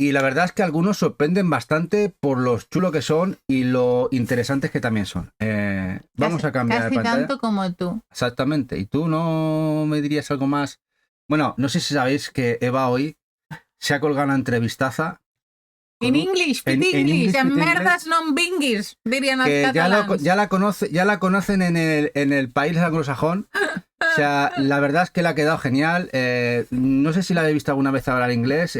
Y la verdad es que algunos sorprenden bastante por lo chulo que son y lo interesantes que también son. Vamos a cambiar de Casi pantalla. tanto como tú. Exactamente. ¿Y tú no me dirías algo más? Bueno, no sé si sabéis que Eva hoy se ha colgado una entrevistaza En con English, en English, en Fit English, merdas non vinguis, dirían els que catalans. ya la conocen en el país anglosajón. O sea, la verdad es que le ha quedado genial. No sé si la habéis visto alguna vez hablar inglés.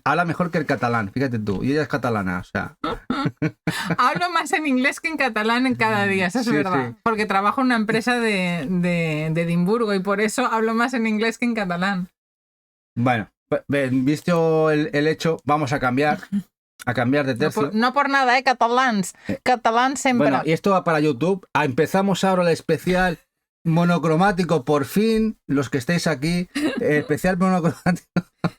Habla mejor que el catalán, fíjate tú. Y ella es catalana, o sea. Hablo más en inglés que en catalán en cada día, eso es Sí, verdad. sí. Porque trabajo en una empresa de Edimburgo y por eso hablo más en inglés que en catalán. Bueno, visto el hecho, vamos a cambiar de tercio. No por nada, catalans. Catalán siempre. Bueno, y esto va para YouTube. Empezamos ahora el especial monocromático, por fin, los que estéis aquí. Especial monocromático.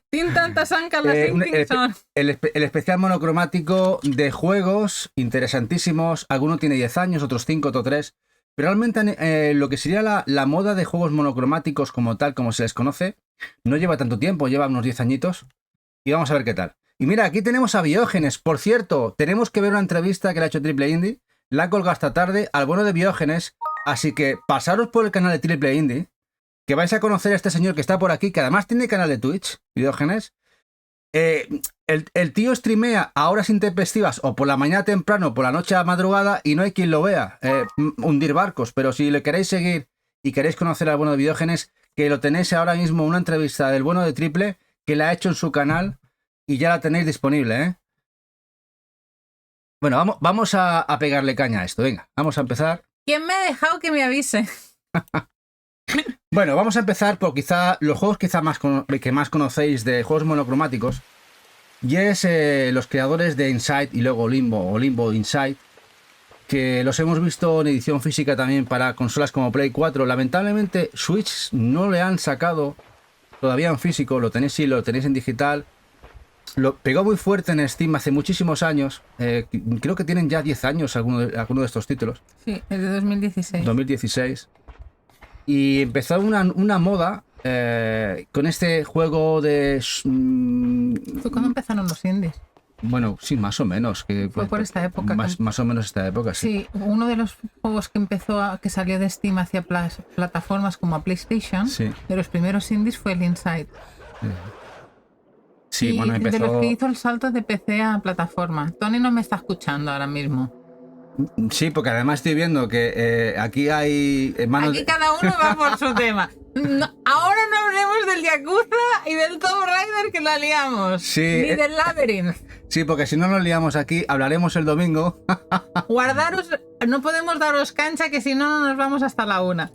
Tin tanta sang que les tinc son. El especial monocromático de juegos interesantísimos. Alguno tiene 10 años, otros 5, otros 3. Pero realmente lo que sería la moda de juegos monocromáticos como tal, como se les conoce, no lleva tanto tiempo, lleva unos 10 añitos. Y vamos a ver qué tal. Y mira, aquí tenemos a Biógenes. Por cierto, tenemos que ver una entrevista que le ha hecho Triple Indie. La ha colgado esta tarde al bueno de Biógenes. Así que pasaros por el canal de Triple Indie, que vais a conocer a este señor que está por aquí, que además tiene canal de Twitch, Biógenes. El tío streamea a horas intempestivas, o por la mañana temprano, o por la noche a madrugada, y no hay quien lo vea. Hundir barcos. Pero si le queréis seguir y queréis conocer al bueno de Biógenes, que lo tenéis ahora mismo, una entrevista del bueno de Triple, que la ha hecho en su canal, y ya la tenéis disponible, ¿eh? Bueno, vamos a pegarle caña a esto. Venga, vamos a empezar. ¿Quién me ha dejado que me avise? Bueno, vamos a empezar por quizá los juegos que más conocéis de juegos monocromáticos. Y es los creadores de Inside y luego Limbo, o Limbo Inside, que los hemos visto en edición física también para consolas como Play 4. Lamentablemente Switch no le han sacado todavía en físico, lo tenéis en digital. Lo pegó muy fuerte en Steam hace muchísimos años. Creo que tienen ya 10 años alguno de estos títulos. Sí, es de 2016. 2016. Y empezó una moda con este juego de... Fue cuando empezaron los indies. Bueno, sí, más o menos. Fue por esta época. Más o menos esta época, sí. Sí, uno de los juegos que salió de Steam hacia plataformas como a PlayStation, Sí. de los primeros indies fue el Inside. Sí, y bueno, empezó... de los que hizo el salto de PC a plataforma. Tony no me está escuchando ahora mismo. Sí, porque además estoy viendo que aquí hay... Aquí cada uno va por su tema. No, ahora no hablemos del Yakuza y del Tomb Raider que la liamos. Sí, ni del Labyrinth. Sí, porque si no nos liamos aquí, hablaremos el domingo. Guardaros, no podemos daros cancha que si no, no nos vamos hasta la 1.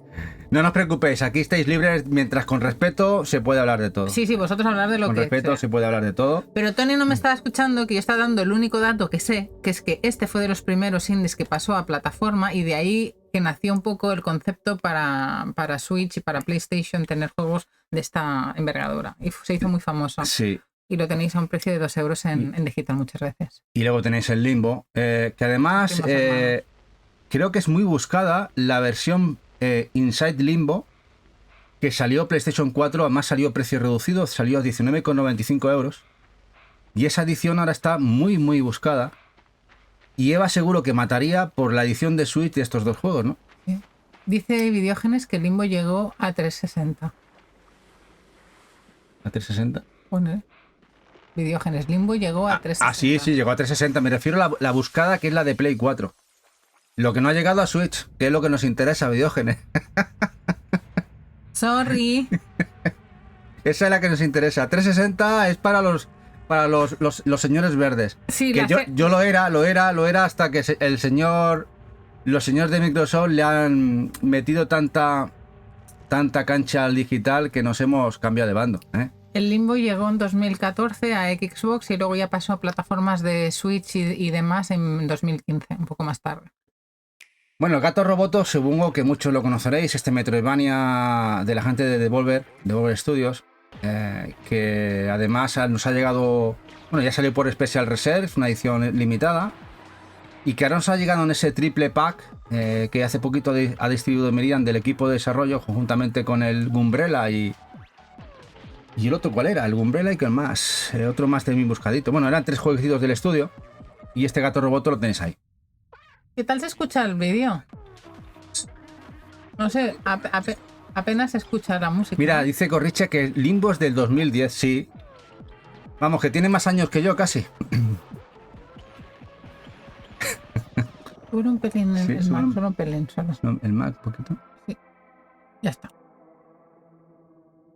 No os preocupéis, aquí estáis libres, mientras con respeto se puede hablar de todo. Sí, vosotros hablar de lo con que respeto sea. se puede hablar de todo. Pero Tony no me estaba escuchando, que yo estaba dando el único dato que sé, que es que este fue de los primeros indies que pasó a plataforma y de ahí que nació un poco el concepto para Switch y para PlayStation tener juegos de esta envergadura. Y se hizo muy famoso. Sí. Y lo tenéis a un precio de 2 euros en digital muchas veces. Y luego tenéis el Limbo, que además creo que es muy buscada la versión Inside Limbo, que salió PlayStation 4, además salió a precio reducido, salió a 19,95 euros. Y esa edición ahora está muy, muy buscada. Y Eva seguro que mataría por la edición de Switch de estos dos juegos, ¿no? Sí. Dice Videógenes que Limbo llegó a 360. ¿A 360? Bueno, Videógenes, Limbo llegó a 360. Sí, llegó a 360. Me refiero a la buscada, que es la de Play 4. Lo que no ha llegado a Switch, que es lo que nos interesa, Videógenes. Sorry. Esa es la que nos interesa. 360 es para los señores verdes. Sí, que yo lo era hasta que los señores de Microsoft le han metido tanta cancha al digital que nos hemos cambiado de bando, ¿eh? El Limbo llegó en 2014 a Xbox y luego ya pasó a plataformas de Switch y demás en 2015, un poco más tarde. Bueno, el Gato Roboto, supongo que muchos lo conoceréis, este Metroidvania de la gente de Devolver Studios, que además nos ha llegado, bueno, ya salió por Special Reserve, una edición limitada, y que ahora nos ha llegado en ese triple pack que hace poquito ha distribuido Meridian del equipo de desarrollo, conjuntamente con el Gumbrella y ¿Y el otro cuál era? El Umbrella y qué más. Otro más de mi buscadito. Bueno, eran 3 jueguecitos del estudio. Y este gato roboto lo tenéis ahí. ¿Qué tal se escucha el vídeo? No sé, apenas se escucha la música. Mira, ¿no? dice Corriche que Limbo es del 2010, sí. Vamos, que tiene más años que yo casi. Sube un pelín Sí, el Mac, solo un pelín, solo. No, el Mac, poquito. Sí, ya está.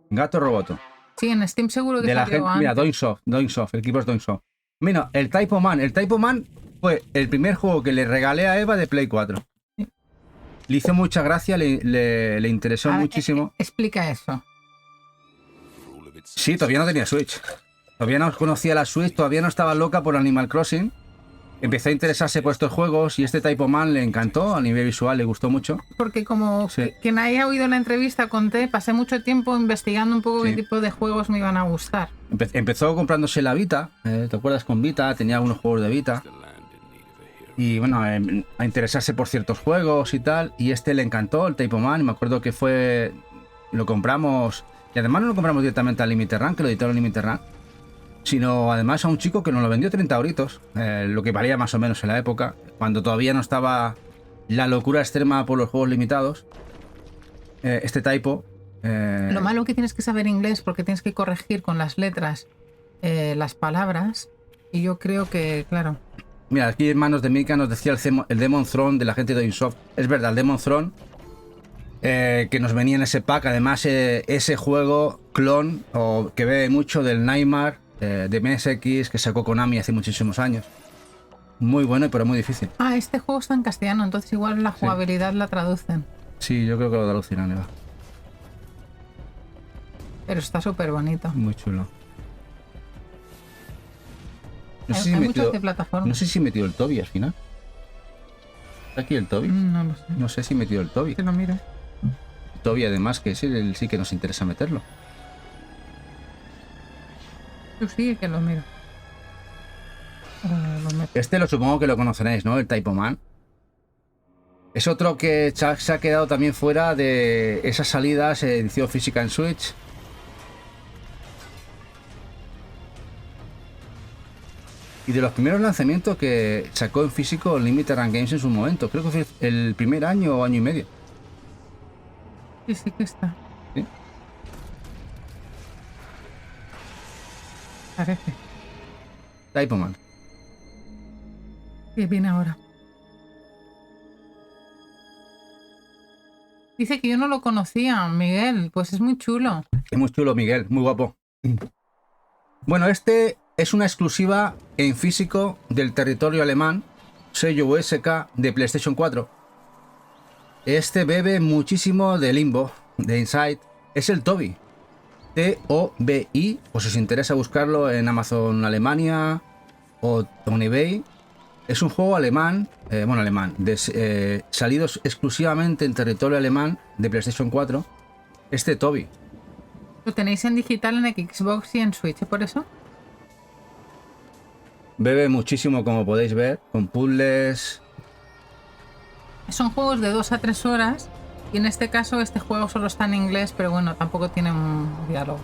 Gato roboto. Sí, en Steam seguro que De la salió gente, mira, antes. Doinsoft, el equipo es Doinsoft. Mira, el Typo Man. El Typo Man fue el primer juego que le regalé a Eva de Play 4. Sí. Le hizo mucha gracia, le interesó A ver, muchísimo. explica eso. Sí, todavía no tenía Switch. Todavía no conocía la Switch, todavía no estaba loca por Animal Crossing. Empezó a interesarse por estos juegos y este Typo Man le encantó, a nivel visual le gustó mucho. Porque como Sí. quien haya oído la entrevista conté, pasé mucho tiempo investigando un poco Sí. qué tipo de juegos me iban a gustar. Empezó comprándose la Vita, ¿te acuerdas con Vita? Tenía algunos juegos de Vita. Y bueno, a interesarse por ciertos juegos y tal. Y este le encantó, el Typo Man. Y me acuerdo que lo compramos. Y además no lo compramos directamente a Limited Run, que lo editaron Limited Run. Sino además a un chico que nos lo vendió 30 euritos. Lo que valía más o menos en la época. Cuando todavía no estaba la locura extrema por los juegos limitados. Este Typo. Lo malo que tienes que saber inglés porque tienes que corregir con las letras las palabras. Y yo creo que, claro. Mira, aquí en manos de Mika nos decía el Demon Throne de la gente de Ubisoft. Es verdad, el Demon Throne que nos venía en ese pack. Además, ese juego clon o que bebe mucho del Nightmare de MSX que sacó Konami hace muchísimos años. Muy bueno, pero muy difícil. Ah, este juego está en castellano, entonces igual la jugabilidad la traducen. Sí, yo creo que lo traducirán, Eva. Pero está súper bonito. Muy chulo. No Hay sé, si muchos de plataforma. no sé si he metido el Toby al final. ¿Está aquí el Toby? No lo sé. No sé si he metido el Toby. Te lo miro. Toby, además, que sí que nos interesa meterlo. Tú sigue que lo miro. Lo meto. Este lo supongo que lo conoceréis, ¿no? El Typo Man. Es otro que se ha quedado también fuera de esas salidas, edición física en Switch. Y de los primeros lanzamientos que sacó en físico Limited Run Games en su momento. Creo que fue el primer año o año y medio. Sí, sí que está. ¿Sí? Parece. Typo Man. Que viene ahora. Dice que yo no lo conocía, Miguel. Pues es muy chulo. Es muy chulo, Miguel. Muy guapo. Bueno, este es una exclusiva en físico del territorio alemán, sello USK de PlayStation 4. Este bebe muchísimo de Limbo, de Inside. Es el Toby. T-O-B-I. O si os interesa buscarlo en Amazon Alemania o en eBay. Es un juego alemán, salidos exclusivamente en territorio alemán de PlayStation 4. Este Toby. Lo tenéis en digital en Xbox y en Switch, ¿por eso? Bebe muchísimo, como podéis ver, con puzzles. Son juegos de 2 a 3 horas. Y en este caso, este juego solo está en inglés, pero bueno, tampoco tiene un diálogo.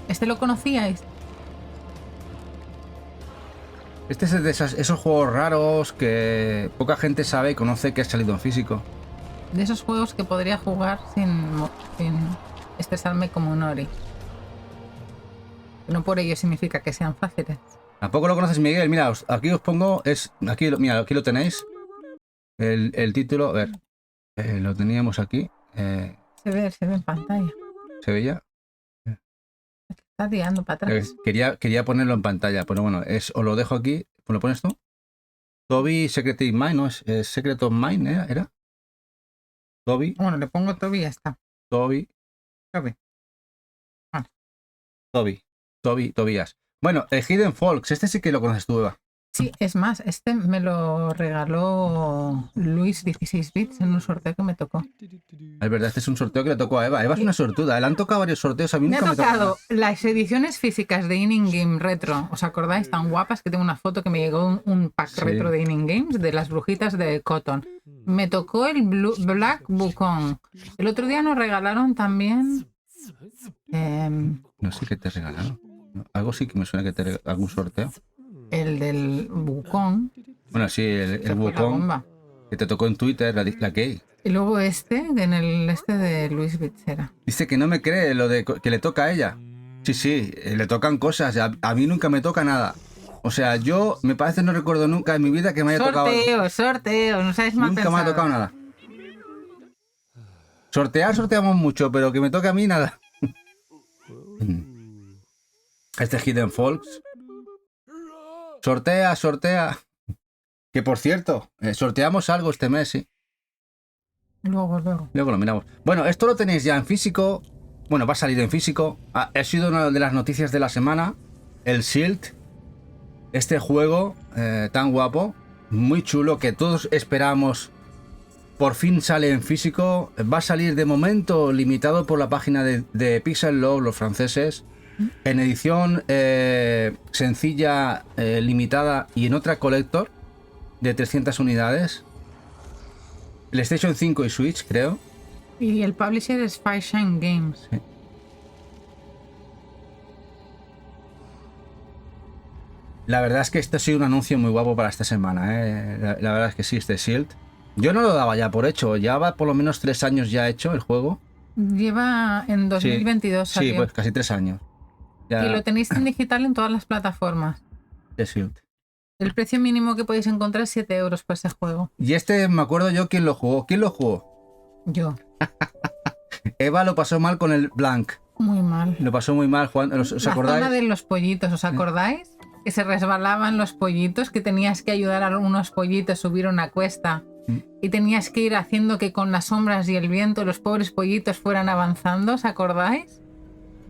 ¿Este lo conocíais? Este es de esos juegos raros que poca gente sabe y conoce que ha salido en físico. De esos juegos que podría jugar sin estresarme como un Ori. No por ello significa que sean fáciles. ¿Tampoco lo conoces, Miguel? Mira, aquí os pongo, mira, aquí lo tenéis. El título, a ver, lo teníamos aquí. Se ve en pantalla. ¿Se veía? Está tirando para atrás. Quería ponerlo en pantalla, pero bueno, os lo dejo aquí. ¿Lo pones tú? Toby Secret of Mine, ¿no? ¿Es Secret of Mine era? Toby. Bueno, le pongo Toby y ya está. Toby. Toby. Toby. Tobias. Bueno, el Hidden Folks, este sí que lo conoces tú, Eva. Sí, es más, este me lo regaló Luis 16 bits en un sorteo que me tocó. Es verdad, este es un sorteo que le tocó a Eva. Eva es una sortuda. Le han tocado varios sorteos. A mí Me ha nunca me tocó nada. tocado las ediciones físicas de Inning Game Retro. ¿Os acordáis? Tan guapas que tengo una foto que me llegó un pack Sí. retro de Inning Games de las brujitas de Cotton. Me tocó el Black Wukong. El otro día nos regalaron también. No sé qué te regalaron. Algo sí que me suena que te regalaron. ¿Algún sorteo? El del Wukong. Bueno, sí, el que fue la Wukong bomba. que te tocó en Twitter, la Key. Y luego en el de Luis Bichera. Dice que no me cree lo de que le toca a ella. Sí, le tocan cosas. A mí nunca me toca nada. O sea, yo me parece no recuerdo nunca en mi vida que me haya tocado. Sorteo, no sabes más. Nunca me ha tocado nada. Sorteamos mucho, pero que me toque a mí nada. Este Hidden Folks. Sortea. Que por cierto, sorteamos algo este mes, sí. Luego. Luego lo miramos. Bueno, esto lo tenéis ya en físico. Bueno, va a salir en físico. Ha sido una de las noticias de la semana. El Shield. Este juego tan guapo. Muy chulo. Que todos esperamos. Por fin sale en físico. Va a salir de momento limitado por la página de Pixel Love, los franceses. En edición sencilla, limitada y en otra collector de 300 unidades. PlayStation 5 y Switch, creo. Y el publisher es Fireshine Games. Sí. La verdad es que este ha sido un anuncio muy guapo para esta semana, ¿eh? La verdad es que sí, este Shield. Yo no lo daba ya por hecho. Llevaba por lo menos 3 años ya hecho el juego. Lleva en 2022 Sí, salió. pues casi 3 años. Ya, Y lo tenéis en digital en todas las plataformas. de Shield. El precio mínimo que podéis encontrar es 7 euros por ese juego. Y este me acuerdo yo quién lo jugó. ¿Quién lo jugó? Yo. Eva lo pasó mal con el Blank. Muy mal. Lo pasó muy mal, Juan. ¿Os La acordáis? zona de los pollitos, ¿os acordáis? Que se resbalaban los pollitos, que tenías que ayudar a unos pollitos a subir una cuesta y tenías que ir haciendo que con las sombras y el viento los pobres pollitos fueran avanzando, ¿os acordáis?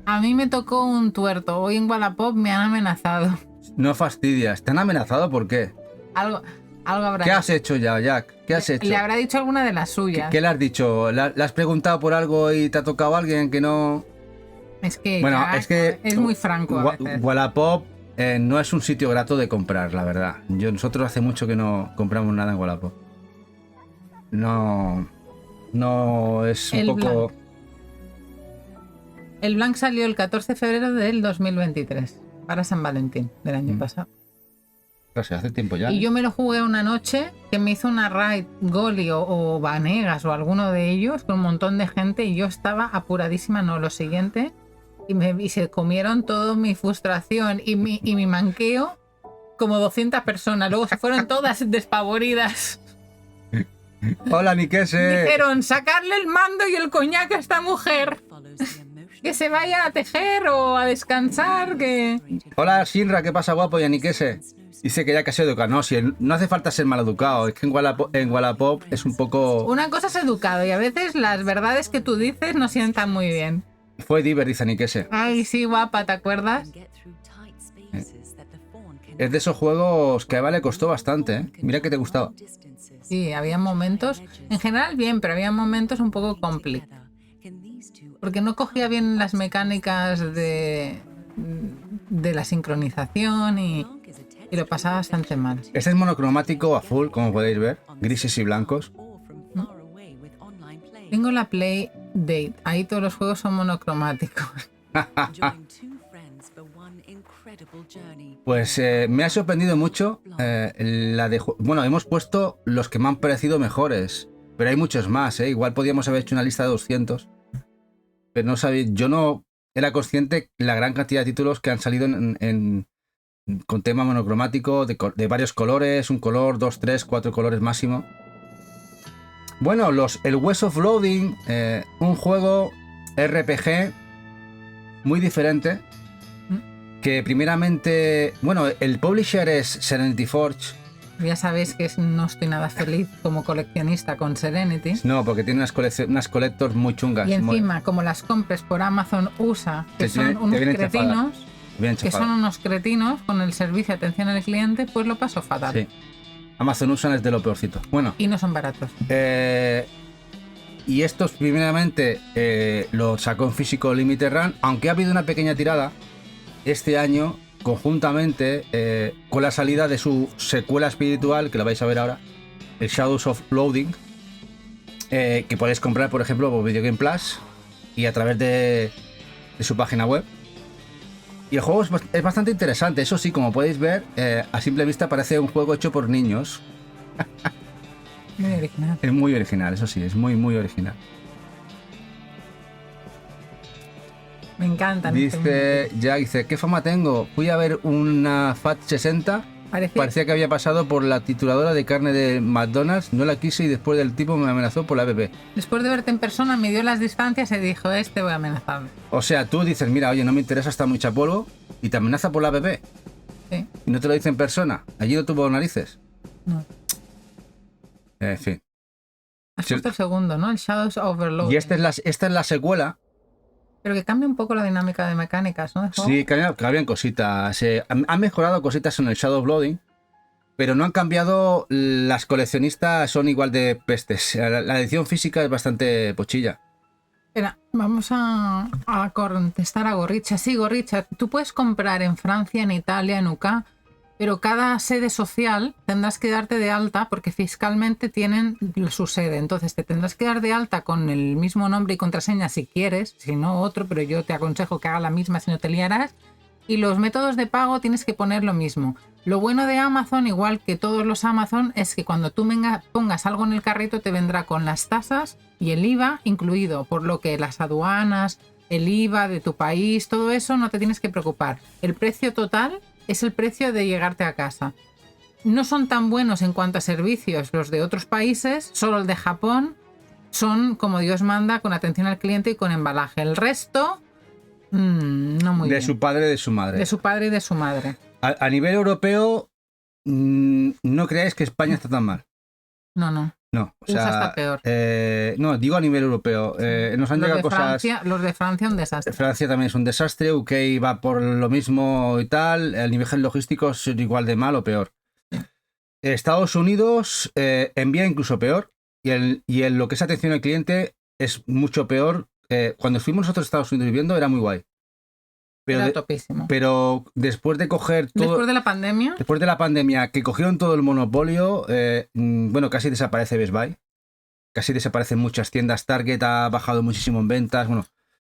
A mí me tocó un tuerto. Hoy en Wallapop me han amenazado. No fastidias. ¿Te han amenazado? ¿Por qué? Algo habrá ¿Qué has hecho ya, Jack? ¿Qué has hecho? Le habrá dicho alguna de las suyas. ¿Qué le has dicho? ¿Le has preguntado por algo y te ha tocado alguien que no...? Es que, Bueno, ya es que es muy franco a veces. Wallapop no es un sitio grato de comprar, la verdad. Nosotros hace mucho que no compramos nada en Wallapop. No es un El poco... Blank. El Blank salió el 14 de febrero del 2023, para San Valentín del año pasado. Claro, hace tiempo ya. Y yo me lo jugué una noche que me hizo una raid Goli o Vanegas o alguno de ellos con un montón de gente y yo estaba apuradísima, no, lo siguiente, y se comieron toda mi frustración y mi manqueo como 200 personas. Luego se fueron todas despavoridas. Hola, Nikese. Dijeron, sacarle el mando y el coñac a esta mujer. Que se vaya a tejer o a descansar, que... Hola, Shinra, ¿qué pasa, guapo? Y a Nikese. Dice que ya que se educa. No, no hace falta ser mal educado. Es que en Wallapop es un poco... Una cosa es educado y a veces las verdades que tú dices no sientan muy bien. Fue Diver, dice Nikese. Ay, sí, guapa, ¿te acuerdas? Es de esos juegos que a Eva le costó bastante, ¿eh? Mira que te gustaba. Sí, había momentos, en general bien, pero había momentos un poco complicados. Porque no cogía bien las mecánicas de la sincronización y lo pasaba bastante mal. Este es monocromático a full, como podéis ver. Grises y blancos. Tengo la Play Date, ahí todos los juegos son monocromáticos. Pues me ha sorprendido mucho bueno, hemos puesto los que me han parecido mejores, pero hay muchos más, ¿eh? Igual podíamos haber hecho una lista de 200, pero no sabía, yo no era consciente de la gran cantidad de títulos que han salido con tema monocromático, de varios colores, un color, 2, 3, 4 colores máximo. Bueno, el West of Loading, un juego RPG muy diferente. Que primeramente, bueno, el publisher es Serenity Forge. Ya sabéis que no estoy nada feliz como coleccionista con Serenity. No, porque tiene unas collectors muy chungas. Y encima, como las compres por Amazon USA, que son unos cretinos, bien que chafado. son unos cretinos con el servicio de atención al cliente, pues lo paso fatal. Sí. Amazon Usan es de lo peorcito. Bueno, Y no son baratos. y estos primeramente lo sacó en físico Limited Run, aunque ha habido una pequeña tirada este año conjuntamente con la salida de su secuela espiritual, que lo vais a ver ahora, el Shadows of Loading, que podéis comprar, por ejemplo, por Video Game Plus y a través de su página web. Y el juego es bastante interesante, eso sí, como podéis ver, a simple vista parece un juego hecho por niños. Muy original. Es muy original, eso sí, es muy, muy original. Me encantan. Dice, ¿qué fama tengo? Fui a ver una FAT 60. Parecía que había pasado por la trituradora de carne de McDonald's, no la quise y después del tipo me amenazó por la app. Después de verte en persona, me dio las distancias y dijo, voy a amenazarme. O sea, tú dices, mira, oye, no me interesa, está muy chapolvo, y te amenaza por la app. Sí. Y no te lo dice en persona. Allí no tuvo narices. No. En fin. Has puesto el segundo, ¿no? El Shadows Overload. Y esta es la secuela. Pero que cambia un poco la dinámica de mecánicas, ¿no? Sí, cambian cositas. Han mejorado cositas en el Shadow of Loading, pero no han cambiado. Las coleccionistas son igual de pestes. La edición física es bastante pochilla. Espera, vamos a contestar a Gorricha. Sí, Gorricha, tú puedes comprar en Francia, en Italia, en UK, pero cada sede social tendrás que darte de alta porque fiscalmente tienen su sede. Entonces te tendrás que dar de alta con el mismo nombre y contraseña si quieres, si no otro, pero yo te aconsejo que haga la misma si no te liarás. Y los métodos de pago tienes que poner lo mismo. Lo bueno de Amazon, igual que todos los Amazon, es que cuando tú pongas algo en el carrito te vendrá con las tasas y el IVA incluido, por lo que las aduanas, el IVA de tu país, todo eso no te tienes que preocupar. El precio total es el precio de llegarte a casa. No son tan buenos en cuanto a servicios los de otros países, solo el de Japón son como Dios manda, con atención al cliente y con embalaje. El resto, no muy bien. De su padre y de su madre. De su padre y de su madre. A nivel europeo, no creáis que España está tan mal. No. No, o sea, está peor. No, digo a nivel europeo. Nos han llegado cosas. Los de Francia, un desastre. Francia también es un desastre. UK va por lo mismo y tal. El nivel logístico es igual de mal o peor. Estados Unidos envía incluso peor. Y lo que es atención al cliente es mucho peor. Cuando fuimos nosotros a Estados Unidos viviendo era muy guay. Era topísimo. Pero después de coger todo. Después de la pandemia. Después de la pandemia, que cogieron todo el monopolio, bueno, casi desaparece Best Buy. Casi desaparecen muchas tiendas. Target ha bajado muchísimo en ventas. Bueno,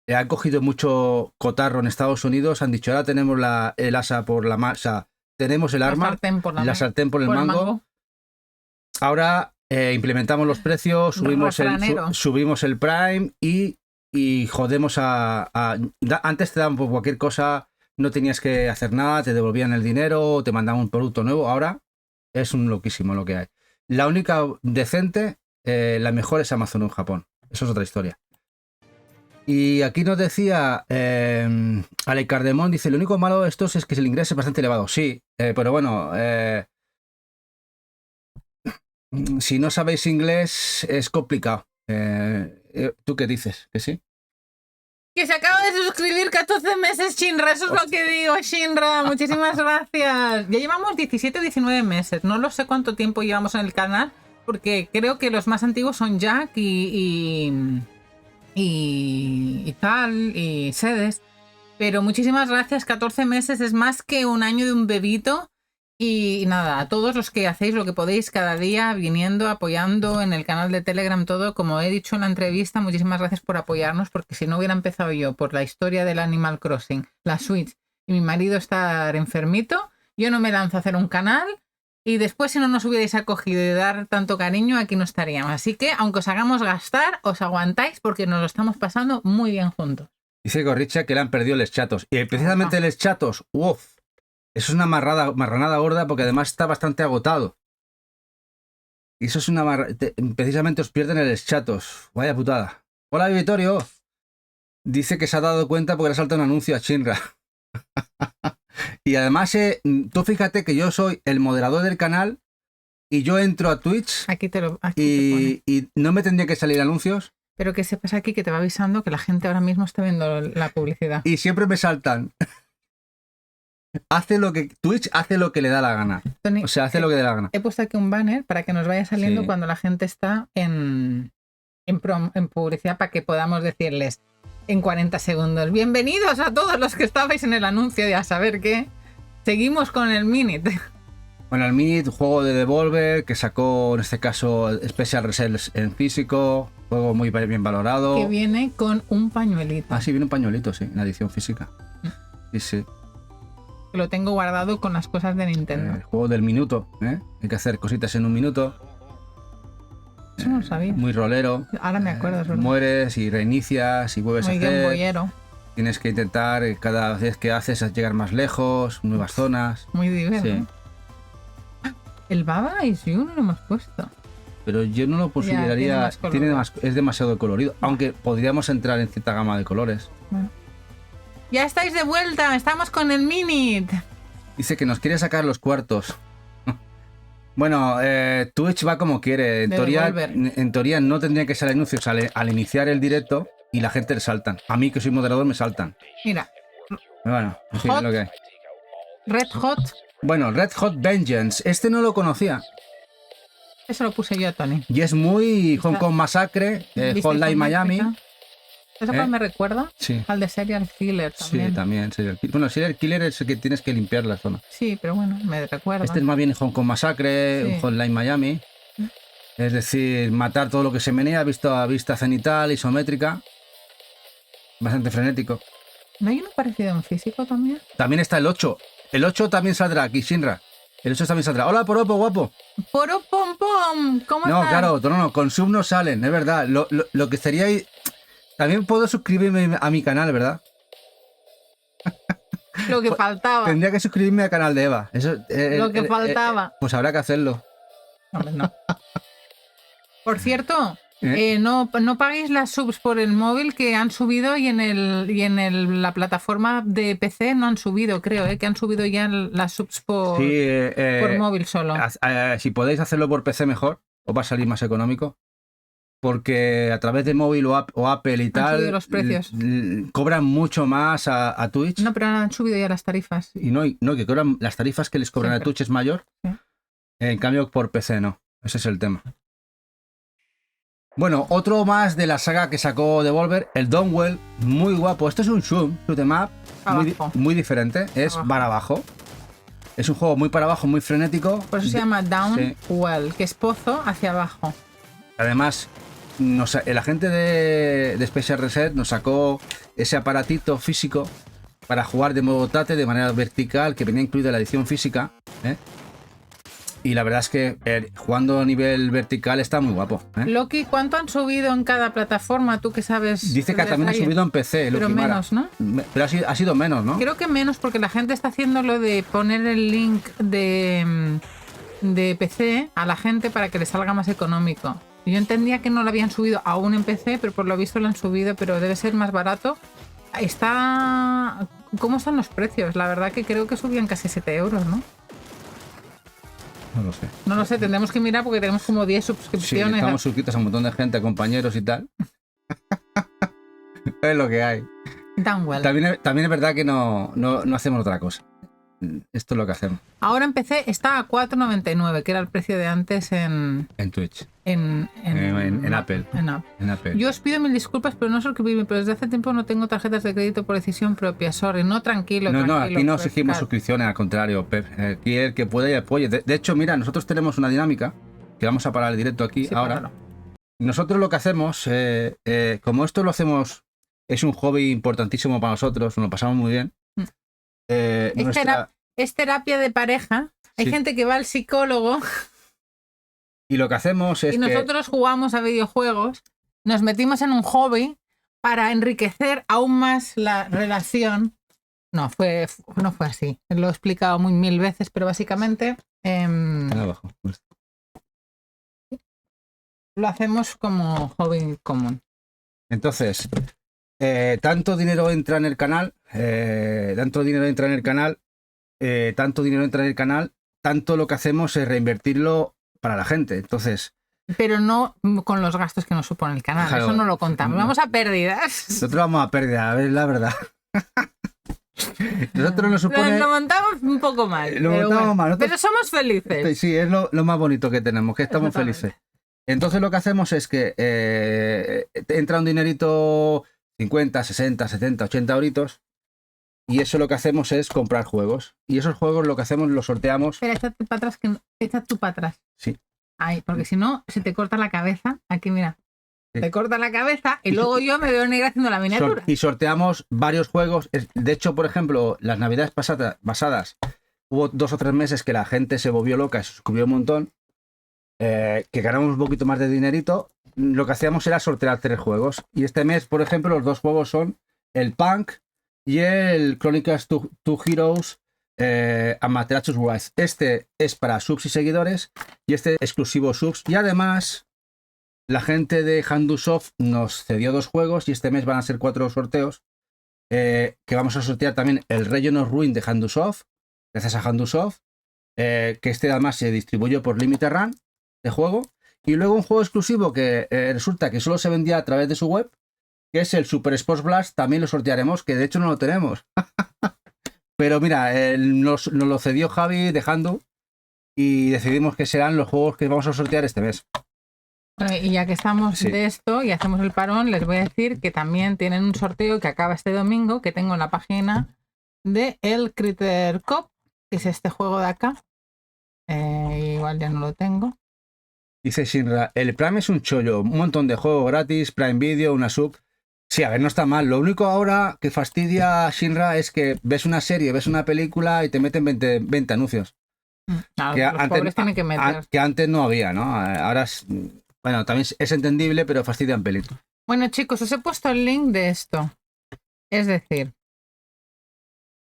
han cogido mucho cotarro en Estados Unidos. Han dicho, ahora tenemos el asa por la masa. Tenemos el arma. La sartén por el mango. Ahora implementamos los precios, subimos el Prime y jodemos antes te daban por cualquier cosa, no tenías que hacer nada, te devolvían el dinero, te mandaban un producto nuevo. Ahora es un loquísimo lo que hay. La única decente, la mejor es Amazon en Japón. Eso es otra historia. Y aquí nos decía Ale Cardemón, dice, lo único malo de estos es que el ingreso es bastante elevado. Sí, pero bueno, si no sabéis inglés es complicado. ¿Tú qué dices? ¿Que sí? Que se acaba de suscribir 14 meses, Shinra. Eso es lo que digo, Shinra. Muchísimas gracias. Ya llevamos 17 o 19 meses. No lo sé cuánto tiempo llevamos en el canal, porque creo que los más antiguos son Jack y tal, y Sedes. Pero muchísimas gracias. 14 meses es más que un año de un bebito. Y nada, a todos los que hacéis lo que podéis cada día, viniendo, apoyando en el canal de Telegram, todo, como he dicho en la entrevista, muchísimas gracias por apoyarnos, porque si no hubiera empezado yo por la historia del Animal Crossing, la Switch y mi marido estar enfermito, yo no me lanzo a hacer un canal y después si no nos hubierais acogido y dar tanto cariño, aquí no estaríamos. Así que, aunque os hagamos gastar, os aguantáis porque nos lo estamos pasando muy bien juntos. Dice Gorricha que le han perdido los chatos. Y precisamente los chatos, uff. Eso es una marranada gorda porque además está bastante agotado. Y eso es una precisamente os pierden el chatos. Vaya putada. Hola, Vittorio. Dice que se ha dado cuenta porque le salta un anuncio a Shinra. Y además, tú fíjate que yo soy el moderador del canal y yo entro a Twitch y no me tendría que salir anuncios. Pero que sepas aquí que te va avisando que la gente ahora mismo está viendo la publicidad. Y siempre me saltan. Twitch hace lo que le da la gana. Tony, O sea, hace lo que le da la gana. he puesto aquí un banner para que nos vaya saliendo Sí. cuando la gente está en publicidad para que podamos decirles en 40 segundos. Bienvenidos a todos los que estabais en el anuncio de a saber qué. Seguimos con el Minute. Bueno, el Minute, juego de Devolver, que sacó en este caso Special Reserves en físico, juego muy bien valorado. Que viene con un pañuelito. Ah, sí, viene un pañuelito, sí, en la edición física. Sí, sí. Que lo tengo guardado con las cosas de Nintendo. El juego del minuto, ¿eh? Hay que hacer cositas en un minuto. Eso no lo sabía. Muy rolero. Ahora me acuerdo, es verdad. Mueres y reinicias y vuelves Muy a Game hacer. Boyero. Tienes que intentar cada vez que haces llegar más lejos, nuevas zonas. Muy divertido. Sí. El Baba Is You no lo hemos puesto. Pero yo no lo consideraría. Es demasiado colorido. Aunque podríamos entrar en cierta gama de colores. Bueno. Ya estáis de vuelta, estamos con el Minute. Dice que nos quiere sacar los cuartos. Bueno, Twitch va como quiere. En teoría no tendría que ser anuncios al iniciar el directo y la gente le saltan. A mí, que soy moderador, me saltan. Mira, Bueno, en fin, Hot. es lo que hay. Red Hot. Bueno, Red Hot Vengeance. Este no lo conocía. Eso lo puse yo a Tony. Y es muy Hong Kong Massacre, ¿Viste Hotline cómo Miami. explica? ¿Eso cuál me recuerda? Sí. Al de Serial Killer también. Sí, también. Serial Killer. Bueno, Serial Killer es el que tienes que limpiar la zona. Sí, pero bueno, me recuerda. Este es más bien Hong Kong Massacre, Sí. Hotline Miami. Es decir, matar todo lo que se menea, visto a vista cenital, isométrica. Bastante frenético. ¿No hay uno parecido en físico también? También está el 8. El 8 también saldrá aquí, Shinra. El 8 también saldrá. Hola, Poropo, guapo. ¡Poro pom pom! ¿Cómo No, estás? claro, no, con sub no salen, es verdad. Lo que sería... También puedo suscribirme a mi canal, ¿verdad? Lo que faltaba. Tendría que suscribirme al canal de Eva. Eso, Lo que faltaba. Pues habrá que hacerlo. Hombre, no. Por cierto, ¿Eh? no paguéis las subs por el móvil que han subido y la plataforma de PC no han subido, creo, que han subido ya las subs por móvil solo. Si podéis hacerlo por PC mejor, os va a salir más económico. Porque a través de móvil o Apple y tal, subido los precios. Cobran mucho más a Twitch. No, pero han subido ya las tarifas. Y no, que cobran las tarifas que les cobran Siempre. a Twitch es mayor. Sí. En cambio, por PC no. Ese es el tema. Bueno, otro más de la saga que sacó Devolver, el Dawnwell, muy guapo. Esto es un shoot em up, muy diferente. Es para abajo. Es un juego muy para abajo, muy frenético. Por eso se llama Downwell, que es pozo hacia abajo. Además, la gente de Special Reset nos sacó ese aparatito físico para jugar de modo tate de manera vertical, que venía incluida en la edición física, ¿eh? Y la verdad es que jugando a nivel vertical está muy guapo, ¿eh? Loki, ¿cuánto han subido en cada plataforma? Tú que sabes. Dice que también ha subido en PC, pero Loki Mara. menos, ¿no? Pero ha sido menos, ¿no? Creo que menos porque la gente está haciendo lo de poner el link de PC a la gente para que le salga más económico. Yo entendía que no lo habían subido aún en PC, pero por lo visto lo han subido, pero debe ser más barato. ¿Cómo están los precios? La verdad que creo que subían casi 7 euros, ¿no? No lo sé. No lo sé, tendremos que mirar porque tenemos como 10 Sí, suscripciones. estamos suscritos a un montón de gente, compañeros y tal. Es lo que hay. Downwell. También es verdad que no hacemos otra cosa. Esto es lo que hacemos. Ahora en PC está a 4,99, que era el precio de antes en Twitch. En Apple. En Apple. Yo os pido mil disculpas, pero no suscribirme, pero desde hace tiempo no tengo tarjetas de crédito por decisión propia. Sorry, no, tranquilo. No, aquí no pues, exigimos suscripciones, al contrario, Pep. Aquí el que pueda y apoye. De hecho, mira, nosotros tenemos una dinámica que vamos a parar el directo aquí sí, ahora. Páralo. Nosotros lo que hacemos, como esto lo hacemos, es un hobby importantísimo para nosotros, nos lo pasamos muy bien. Es terapia de pareja. Hay gente que va al psicólogo. Y lo que hacemos es y nosotros jugamos a videojuegos, nos metimos en un hobby para enriquecer aún más la relación. No fue así. Lo he explicado mil veces, pero básicamente abajo. Lo hacemos como hobby común. Entonces, tanto dinero entra en el canal, tanto lo que hacemos es reinvertirlo para la gente. Entonces, pero no con los gastos que nos supone el canal. Claro, eso no lo contamos. Vamos a pérdidas. Nosotros vamos a pérdidas, a ver la verdad. Nosotros nos supone... Lo montamos un poco mal. Lo pero montamos mal. Pero somos felices. Sí, es lo más bonito que tenemos, que estamos felices. Entonces lo que hacemos es que entra un dinerito 50, 60, 70, 80 euritos y eso lo que hacemos es comprar juegos. Y esos juegos lo que hacemos los sorteamos... Espera, échate para atrás, echa tú para atrás. Sí. Ahí, porque si no, se te corta la cabeza. Aquí, mira. Sí. Te corta la cabeza y luego yo me veo negra haciendo la miniatura. Y sorteamos varios juegos. De hecho, por ejemplo, las navidades pasadas hubo 2 o 3 meses que la gente se volvió loca y se suscribió un montón. Que ganamos un poquito más de dinerito. Lo que hacíamos era sortear 3 juegos. Y este mes, por ejemplo, los 2 juegos son el Punk y el Chronicles 2 Heroes Amaterasu Rise. Este es para subs y seguidores y este exclusivo subs. Y además, la gente de Handusoft nos cedió 2 juegos y este mes van a ser 4 sorteos. Que vamos a sortear también el Region of Ruin de Handusoft, gracias a Handusoft. Que este además se distribuyó por Limited Run de juego. Y luego un juego exclusivo que resulta que solo se vendía a través de su web, que es el Super Sports Blast. También lo sortearemos, que de hecho no lo tenemos. Pero mira, nos lo cedió Javi de Handu y decidimos que serán los juegos que vamos a sortear este mes. Y ya que estamos de esto y hacemos el parón, les voy a decir que también tienen un sorteo que acaba este domingo, que tengo en la página de El Critter Cop, que es este juego de acá. Igual ya no lo tengo. Dice Shinra, el Prime es un chollo, un montón de juegos gratis, Prime Video, una sub. Sí, a ver, no está mal. Lo único ahora que fastidia a Shinra es que ves una serie, ves una película y te meten 20 anuncios. Claro, que los antes, pobres tienen que meter. Que antes no había, ¿no? Ahora es, bueno, también es entendible, pero fastidia un pelito. Bueno, chicos, os he puesto el link de esto. Es decir,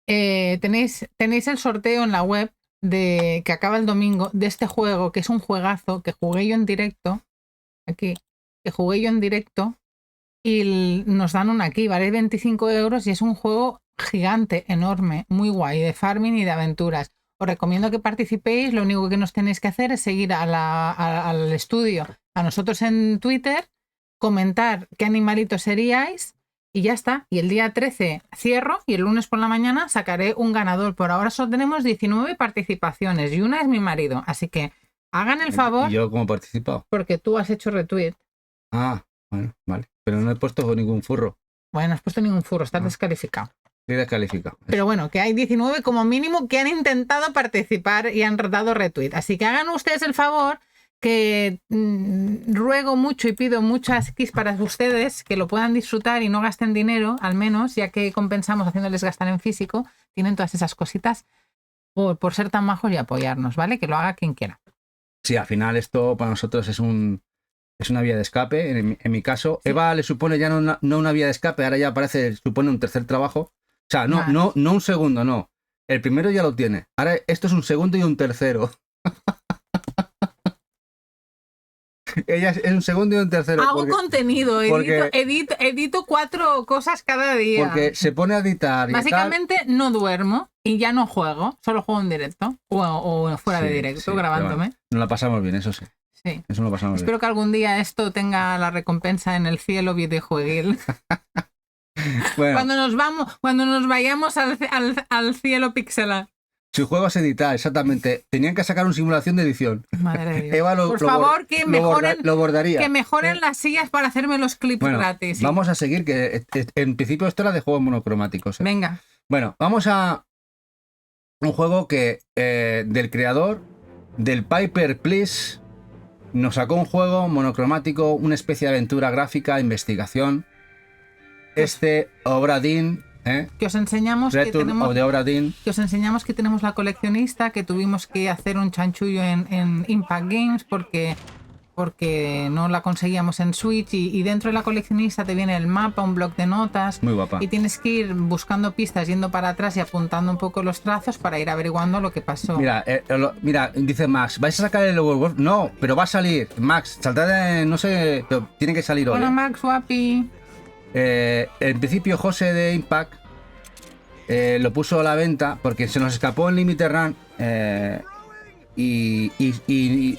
tenéis el sorteo en la web de que acaba el domingo de este juego, que es un juegazo que jugué yo en directo. Aquí, que jugué yo en directo. Y nos dan una aquí, vale 25 euros y es un juego gigante, enorme, muy guay, de farming y de aventuras. Os recomiendo que participéis, lo único que nos tenéis que hacer es seguir al estudio, a nosotros en Twitter, comentar qué animalitos seríais y ya está. Y el día 13 cierro y el lunes por la mañana sacaré un ganador. Por ahora solo tenemos 19 participaciones y una es mi marido, así que hagan el favor. ¿Y yo cómo he participado? Porque tú has hecho retweet. Ah, bueno, vale. Pero no he puesto ningún furro. Bueno, no has puesto ningún furro, estás descalificado. Estoy descalificado. Pero bueno, que hay 19 como mínimo que han intentado participar y han dado retweet. Así que hagan ustedes el favor, que ruego mucho y pido muchas keys para ustedes, que lo puedan disfrutar y no gasten dinero, al menos, ya que compensamos haciéndoles gastar en físico. Tienen todas esas cositas por ser tan majos y apoyarnos, ¿vale? Que lo haga quien quiera. Sí, al final esto para nosotros es una vía de escape. En mi caso, sí. Eva le supone ya no una vía de escape, ahora ya supone un tercer trabajo. O sea, no un segundo, no. El primero ya lo tiene. Ahora esto es un segundo y un tercero. Ella es un segundo y un tercero. Hago contenido, edito 4 cosas cada día. Porque se pone a editar. Básicamente no duermo y ya no juego, solo juego en directo o fuera de directo, grabándome. Bueno, nos la pasamos bien, eso sí. Sí. Eso lo pasamos Espero bien. que algún día esto tenga la recompensa en el cielo videojueguil. Bueno, cuando nos vayamos al cielo pixelar. Su juego es editar, exactamente. Tenían que sacar una simulación de edición. Madre de Dios. Eva por favor, que bordaría. Que mejoren las sillas para hacerme los clips gratis. Sí. Vamos a seguir, que en principio esto era de juegos monocromáticos. Venga. Bueno, vamos a un juego que del creador del Piper Please nos sacó un juego monocromático, una especie de aventura gráfica, investigación. Obra Dinn, que os enseñamos que tenemos la coleccionista, que tuvimos que hacer un chanchullo en Impact Games porque no la conseguíamos en Switch y dentro de la coleccionista te viene el mapa, un bloc de notas. Muy guapa. Y tienes que ir buscando pistas, yendo para atrás y apuntando un poco los trazos para ir averiguando lo que pasó. Mira, dice Max, ¿vais a sacar el Overworld? No, pero va a salir. Max, saltad de, no sé, pero tiene que salir hoy. Hola Max, guapi. En principio José de Impact lo puso a la venta porque se nos escapó en Limited Run y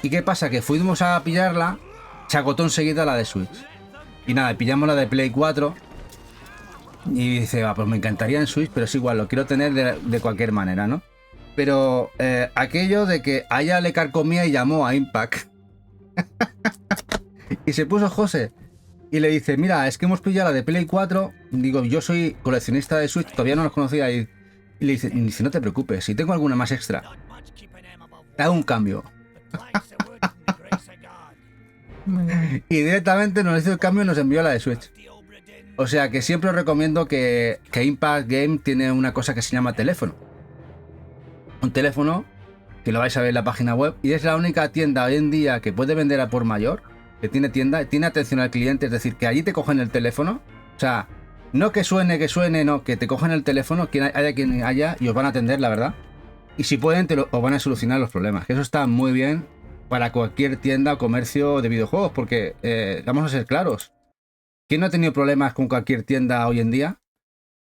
¿qué pasa? Que fuimos a pillarla, se agotó enseguida la de Switch y nada, pillamos la de Play 4 Y dice, va, pues me encantaría en Switch, pero es igual, lo quiero tener de cualquier manera, ¿no? Pero aquello de que a ella le carcomía y llamó a Impact. Y se puso José. Y le dice, mira, es que hemos pillado la de Play 4. Digo, yo soy coleccionista de Switch, todavía no los conocía. Y le dice, no te preocupes, si tengo alguna más extra, hago un cambio. Y directamente nos hizo el cambio y nos envió la de Switch. O sea que siempre os recomiendo que Impact Game tiene una cosa que se llama teléfono. Un teléfono que lo vais a ver en la página web y es la única tienda hoy en día que puede vender a por mayor, que tiene tienda, tiene atención al cliente, es decir, que allí te cogen el teléfono. O sea, no que suene, no, que te cogen el teléfono, haya quien haya y os van a atender, la verdad. Y si pueden, os van a solucionar los problemas. Que eso está muy bien para cualquier tienda o comercio de videojuegos, porque vamos a ser claros. ¿Quién no ha tenido problemas con cualquier tienda hoy en día?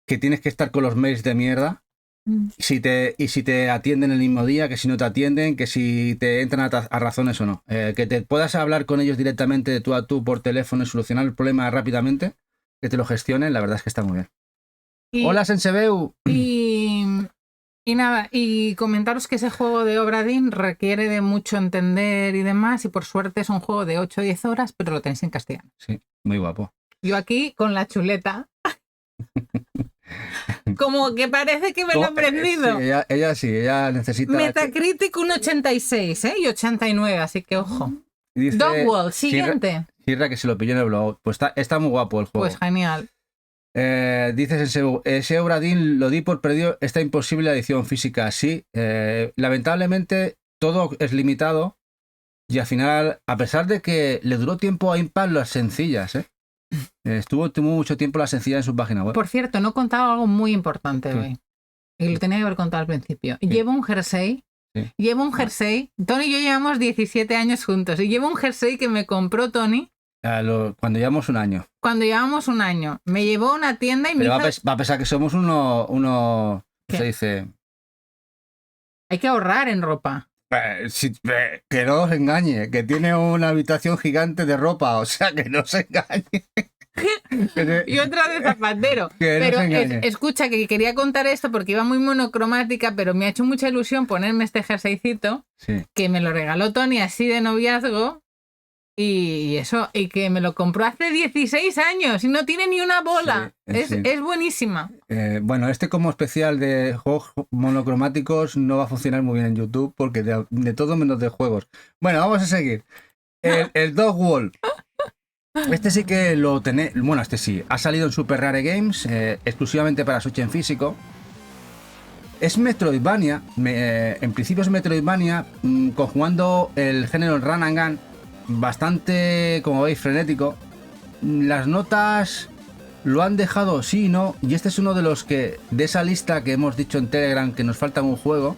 Que tienes que estar con los mails de mierda. Y si te atienden el mismo día, que si no te atienden, que si te entran a razones o no. Que te puedas hablar con ellos directamente de tú a tú por teléfono y solucionar el problema rápidamente, que te lo gestionen, la verdad es que está muy bien. Hola, Sensebeu. Y nada, y comentaros que ese juego de Obra Dinn requiere de mucho entender y demás, y por suerte es un juego de 8 o 10 horas, pero lo tenéis en castellano. Sí, muy guapo. Yo aquí con la chuleta. Como que parece que me lo he aprendido. Sí, ella necesita... Metacritic un 86, y 89, así que ojo. Dice Dogwall, siguiente. Girra que se lo pilló en el blog. Pues está muy guapo el juego. Pues genial. Dices ese Obra Dinn lo di por perdido, está imposible la edición física. Sí, lamentablemente todo es limitado y al final, a pesar de que le duró tiempo a Impact las sencillas, tuvo mucho tiempo las sencillas en su página web. Por cierto, no he contado algo muy importante hoy y lo tenía que haber contado al principio. Llevo un jersey. Llevo un jersey. Tony y yo llevamos 17 años juntos y llevo un jersey que me compró Tony. Cuando llevamos un año. Cuando llevamos un año. Me llevó a una tienda y me Pero va a pensar que somos uno se dice... Hay que ahorrar en ropa. Que no os engañe, que tiene una habitación gigante de ropa, o sea, que no se engañe. Y otra de zapatero. Pero escucha, que quería contar esto porque iba muy monocromática, pero me ha hecho mucha ilusión ponerme este jerseycito, que me lo regaló Tony así de noviazgo. Y eso, y que me lo compró hace 16 años y no tiene ni una bola. Es buenísima. Bueno, como especial de juegos monocromáticos no va a funcionar muy bien en YouTube porque de todo menos de juegos. Bueno, vamos a seguir. El Dogwall. Este sí que lo tenéis. Bueno, este sí. Ha salido en Super Rare Games, exclusivamente para Switch en físico. Es Metroidvania. En principio es Metroidvania, conjugando el género Run and Gun. Bastante, como veis, frenético. Las notas lo han dejado sí y no. Y este es uno de los que, de esa lista que hemos dicho en Telegram, que nos falta un juego,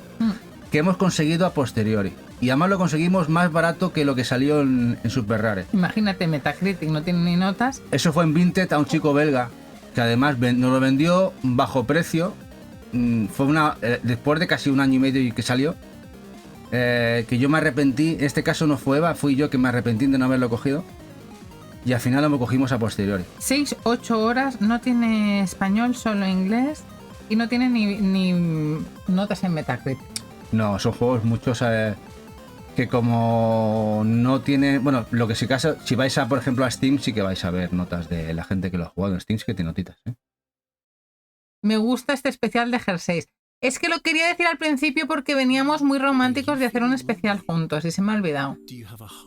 que hemos conseguido a posteriori. Y además lo conseguimos más barato que lo que salió en Super Rare. Imagínate, Metacritic no tiene ni notas. Eso fue en Vinted a un chico belga, que además nos lo vendió bajo precio. Fue después de casi un año y medio que salió. Que yo me arrepentí, en este caso no fue Eva, fui yo que me arrepentí de no haberlo cogido y al final lo cogimos a posteriori. 6-8 horas, no tiene español, solo inglés y no tiene ni notas en Metacritic. No, son juegos muchos que como no tienen, bueno, lo que si vais a, por ejemplo, a Steam, sí que vais a ver notas de la gente que lo ha jugado en Steam, sí que tiene notitas. Me gusta este especial de jerseys. Es que lo quería decir al principio porque veníamos muy románticos de hacer un especial juntos y se me ha olvidado.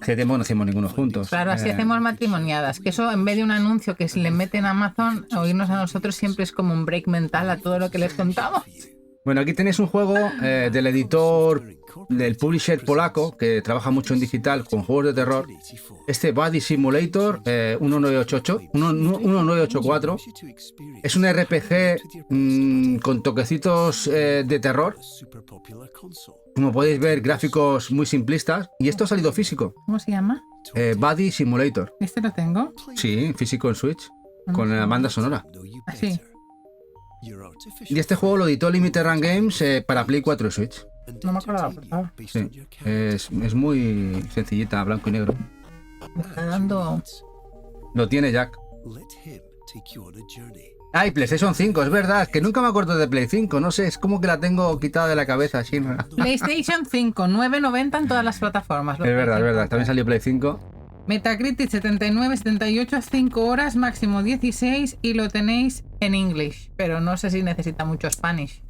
Que no hacemos ninguno juntos. Claro, así hacemos matrimoniadas. Que eso, en vez de un anuncio que se le mete en Amazon, oírnos a nosotros siempre es como un break mental a todo lo que les contamos. Bueno, aquí tenéis un juego del editor, del publisher polaco, que trabaja mucho en digital con juegos de terror. Este Body Simulator 1984 es un RPG con toquecitos de terror. Como podéis ver, gráficos muy simplistas. Y esto ha salido físico. ¿Cómo se llama? Body Simulator. ¿Este lo tengo? Sí, físico en Switch, con la banda sonora. Sí. Y este juego lo editó Limited Run Games para Play 4 y Switch. No me acuerdo la portada. Sí, es muy sencillita, blanco y negro. Me está dando... Lo tiene Jack. Ay, PlayStation 5, es verdad, que nunca me acuerdo de Play 5, no sé, es como que la tengo quitada de la cabeza, Shinra. PlayStation 5, 9,90 en todas las plataformas. Es verdad, también salió Play 5. Metacritic 79, 78, 5 horas, máximo 16 y lo tenéis en English, pero no sé si necesita mucho Spanish.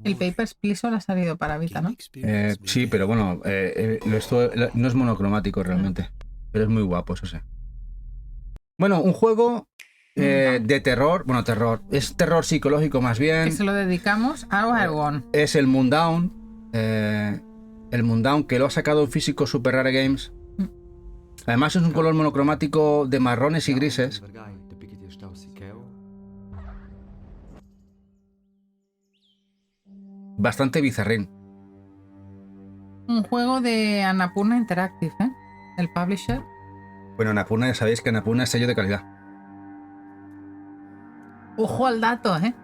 El Papers, Please solo ha salido para Vita, ¿no? Sí, pero bueno, no es monocromático realmente, pero es muy guapo, eso sí. Bueno, un juego de terror, bueno, es terror psicológico más bien. Que se lo dedicamos a Oregon. Es el Moondown. El Moondown, que lo ha sacado en físico Super Rare Games. Además es un color monocromático de marrones y grises. Bastante bizarrín. Un juego de Annapurna Interactive, ¿eh? El publisher. Bueno, Annapurna, ya sabéis que Annapurna es sello de calidad. Ojo al dato, ¿eh?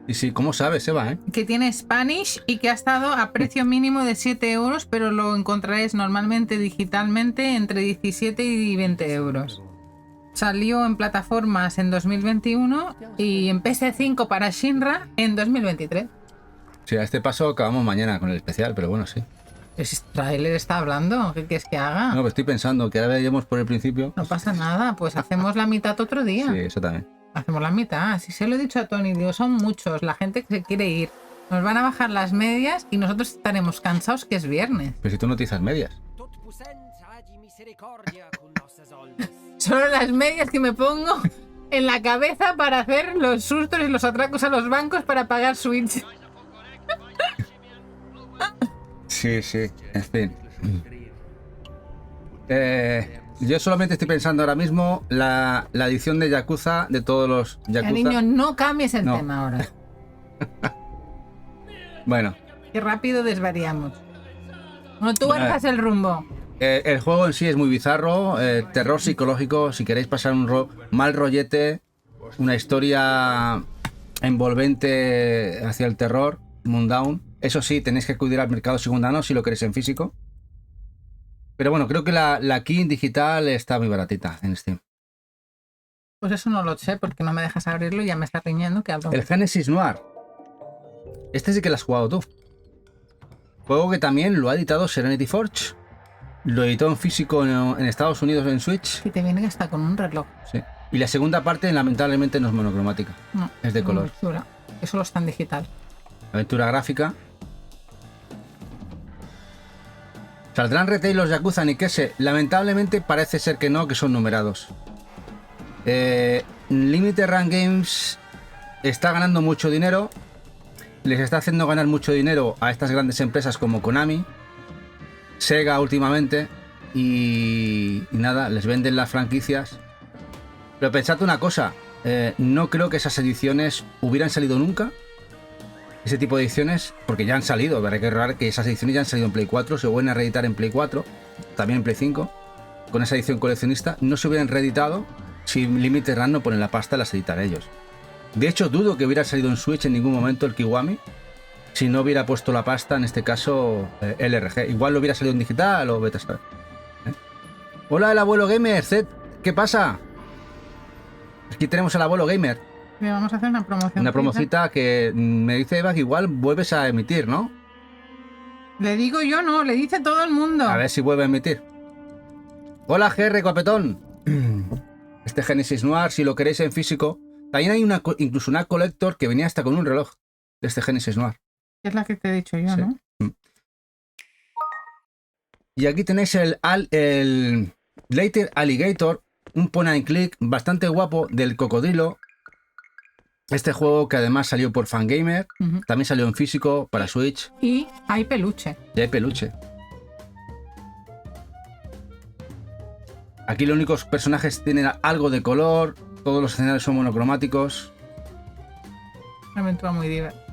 Y sí, ¿cómo sabes, Eva, Que tiene Spanish y que ha estado a precio mínimo de 7 euros, pero lo encontraréis normalmente digitalmente entre 17 y 20 euros. Salió en plataformas en 2021 y en PS5 para Shinra en 2023. Sí, a este paso acabamos mañana con el especial, pero bueno, sí. ¿Ese trailer está hablando? ¿Qué quieres que haga? No, pues estoy pensando que ahora veríamos por el principio. No pasa nada, pues hacemos la mitad otro día. Sí, eso también. Hacemos la mitad. Si se lo he dicho a Tony, digo, son muchos, la gente que se quiere ir. Nos van a bajar las medias y nosotros estaremos cansados que es viernes. Pero si tú no utilizas medias. Solo las medias que me pongo en la cabeza para hacer los sustos y los atracos a los bancos para pagar Switch. Sí, en fin. Yo solamente estoy pensando ahora mismo la edición de Yakuza, de todos los Yakuza. Cariño, no cambies el tema ahora. Bueno. Qué rápido desvariamos. No, tú bajas el rumbo. El juego en sí es muy bizarro, terror psicológico, si queréis pasar un mal rollete, una historia envolvente hacia el terror, Moondown. Eso sí, tenéis que acudir al mercado secundano si lo queréis en físico. Pero bueno, creo que la key en digital está muy baratita en Steam. Pues eso no lo sé, porque no me dejas abrirlo y ya me está riñendo que hablo. El Genesis Noir. Este sí que lo has jugado tú. Juego que también lo ha editado Serenity Forge. Lo editó en físico en Estados Unidos en Switch. Y te viene hasta con un reloj. Sí. Y la segunda parte, lamentablemente, no es monocromática. No, es de color. Chula. Eso lo está en digital. Aventura gráfica. ¿Saldrán retail los Yakuza Nikese? Lamentablemente parece ser que no, que son numerados. Limited Run Games está ganando mucho dinero. Les está haciendo ganar mucho dinero a estas grandes empresas como Konami, Sega últimamente. Y nada, les venden las franquicias. Pero pensad una cosa. No creo que esas ediciones hubieran salido nunca. Ese tipo de ediciones, porque ya han salido, hay que recordar que esas ediciones ya han salido en Play 4, se vuelven a reeditar en Play 4, también en Play 5, con esa edición coleccionista, no se hubieran reeditado si Limited Run no ponen la pasta, las editan ellos. De hecho, dudo que hubiera salido en Switch en ningún momento el Kiwami, si no hubiera puesto la pasta, en este caso, LRG. Igual lo hubiera salido en digital o vete a saber. Hola, el abuelo gamer, Zed, ¿qué pasa? Aquí tenemos al abuelo gamer. Vamos a hacer una promoción. Una promocita que me dice Eva que igual vuelves a emitir, ¿no? Le digo yo, no, le dice todo el mundo. A ver si vuelve a emitir. Hola, GR Guapetón. Este Genesis Noir, si lo queréis en físico. También hay incluso una Collector que venía hasta con un reloj de este Genesis Noir. Es la que te he dicho yo, sí. ¿No? Y aquí tenéis el Later Alligator, un point and click bastante guapo del cocodrilo. Este juego que además salió por Fangamer, también salió en físico para Switch. Y hay peluche. Y hay peluche. Aquí los únicos personajes tienen algo de color, todos los escenarios son monocromáticos. Una aventura muy divertida.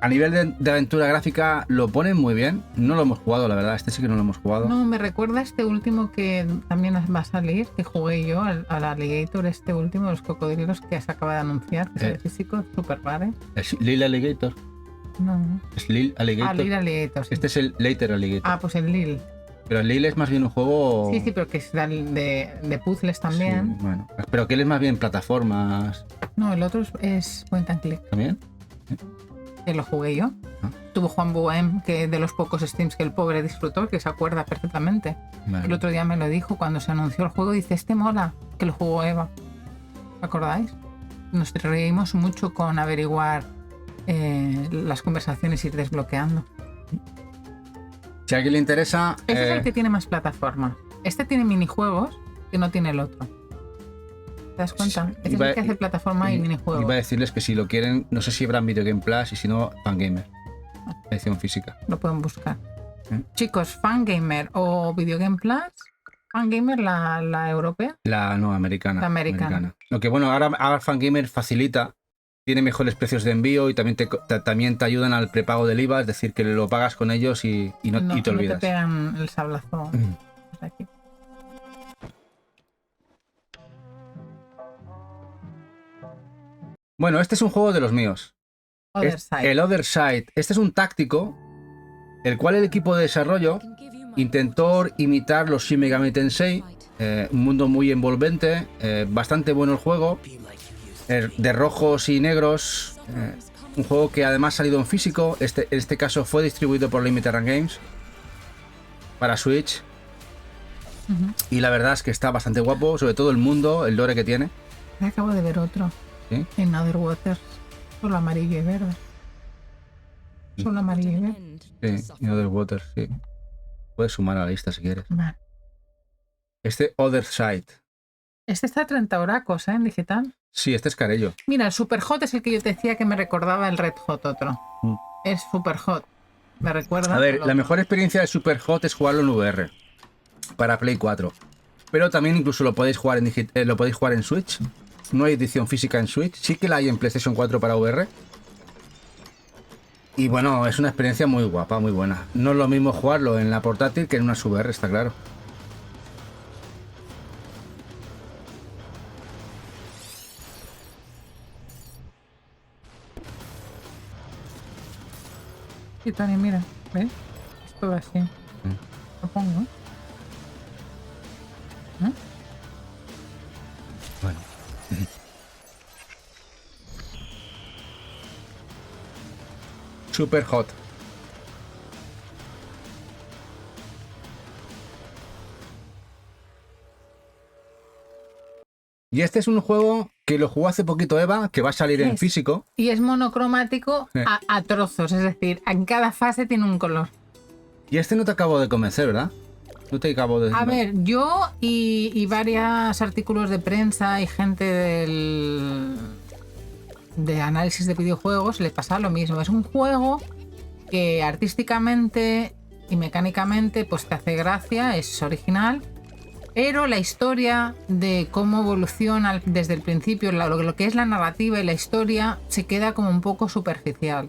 A nivel de aventura gráfica lo ponen muy bien. No lo hemos jugado, la verdad. Este sí que no lo hemos jugado. No, me recuerda a este último que también va a salir, que jugué yo, al Alligator, este último de los cocodrilos que se acaba de anunciar, que es el físico, super raro. ¿Es Lil Alligator? No. ¿Es Lil Alligator? Ah, Lil Alligator, sí. Este es el Later Alligator. Ah, pues el Lil. Pero el Lille es más bien un juego... Sí, pero que es de puzzles también. Sí, bueno. Pero que él es más bien plataformas... No, el otro es point and click. ¿También? Que lo jugué yo. Ah. Tuvo Juan Buem, que de los pocos streams que el pobre disfrutó, que se acuerda perfectamente. Vale. El otro día me lo dijo cuando se anunció el juego. Dice, este mola, que lo jugó Eva. ¿Os acordáis? Nos reímos mucho con averiguar las conversaciones y ir desbloqueando. Si a alguien le interesa... Este es el que tiene más plataformas. Este tiene minijuegos que no tiene el otro. ¿Te das cuenta? Este es el que hace plataforma y minijuegos. Iba a decirles que si lo quieren, no sé si habrá en Video Game Plus y si no, Fangamer. Edición física. Lo pueden buscar. Chicos, Fangamer o Video Game Plus. Fangamer, la europea. No, americana. La americana. Lo que bueno, ahora Fangamer facilita, tiene mejores precios de envío y también te ayudan al prepago del IVA, es decir, que lo pagas con ellos y te olvidas. No te pegan el sablazo. Aquí. Bueno, este es un juego de los míos. Other Side. El Other Side. Este es un táctico, el cual el equipo de desarrollo intentó imitar los Shin Megami Tensei, un mundo muy envolvente, bastante bueno el juego, de rojos y negros, un juego que además ha salido en físico, en este caso fue distribuido por Limited Run Games para Switch, y la verdad es que está bastante guapo, sobre todo el mundo, el lore que tiene. Acabo de ver otro, ¿Sí? en Other Waters, solo amarillo y verde. Solo amarillo y verde. Sí, y Other Waters, sí. Puedes sumar a la lista si quieres. Vale. Este Other Side. Este está a 30 oracos, en digital. Sí, este es carello. Mira, el Super Hot es el que yo te decía que me recordaba el Red Hot otro. Es Super Hot. Me recuerda. A ver, la mejor experiencia de Super Hot es jugarlo en VR para Play 4. Pero también incluso lo podéis jugar en Switch. No hay edición física en Switch. Sí que la hay en PlayStation 4 para VR. Y bueno, es una experiencia muy guapa, muy buena. No es lo mismo jugarlo en la portátil que en una VR, está claro. Sí, Tony, mira, ¿ves? Es todo así. Lo pongo. Bueno. Super Hot. Y este es un juego que lo jugó hace poquito Eva, que va a salir en físico. Y es monocromático a trozos, es decir, en cada fase tiene un color. Y este no te acabo de convencer, ¿verdad? No te acabo de... A ver, yo y varios artículos de prensa y gente de análisis de videojuegos le pasa lo mismo. Es un juego que artísticamente y mecánicamente pues te hace gracia, es original, pero la historia de cómo evoluciona desde el principio, lo que es la narrativa y la historia, se queda como un poco superficial.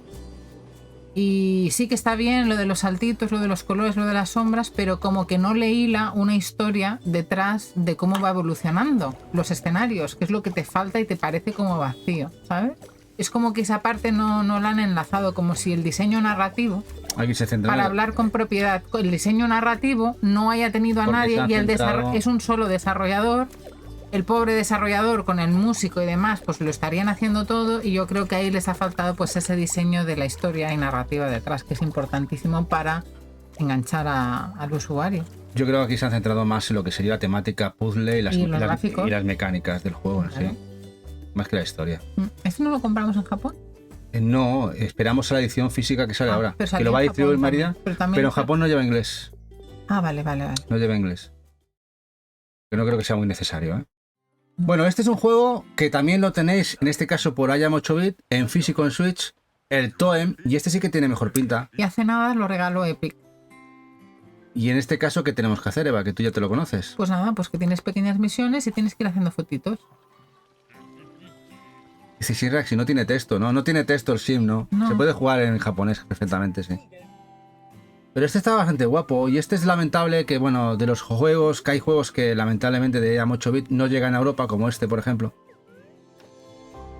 Y sí que está bien lo de los saltitos, lo de los colores, lo de las sombras, pero como que no le hila una historia detrás de cómo va evolucionando los escenarios, que es lo que te falta y te parece como vacío, ¿sabes? Es como que esa parte no la han enlazado, como si el diseño narrativo, Aquí se centra para hablar con propiedad, el diseño narrativo no haya tenido a nadie y es un solo desarrollador. El pobre desarrollador con el músico y demás pues lo estarían haciendo todo, y yo creo que ahí les ha faltado pues ese diseño de la historia y narrativa detrás, que es importantísimo para enganchar al usuario. Yo creo que aquí se han centrado más en lo que sería la temática puzzle y las mecánicas del juego, Claro. ¿sí? Más que la historia. ¿Este no lo compramos en Japón? No, esperamos a la edición física que sale ahora. Pero Que lo va a distribuir Japón María, también, pero en Japón no lleva inglés. Ah, vale. No lleva inglés. Yo no creo que sea muy necesario, ¿eh? Bueno, este es un juego que también lo tenéis, en este caso por IAM 8-bit, en físico en Switch, el Toem, y este sí que tiene mejor pinta. Y hace nada lo regaló Epic. Y en este caso, ¿qué tenemos que hacer, Eva? Que tú ya te lo conoces. Pues nada, pues que tienes pequeñas misiones y tienes que ir haciendo fotitos. Dice Shinrak, si no tiene texto, ¿no? No tiene texto el sim, ¿no? No. Se puede jugar en japonés perfectamente, sí. Pero este está bastante guapo, y este es lamentable que, bueno, de los juegos, que hay juegos que lamentablemente de IAM 8-bit no llegan a Europa, como este, por ejemplo.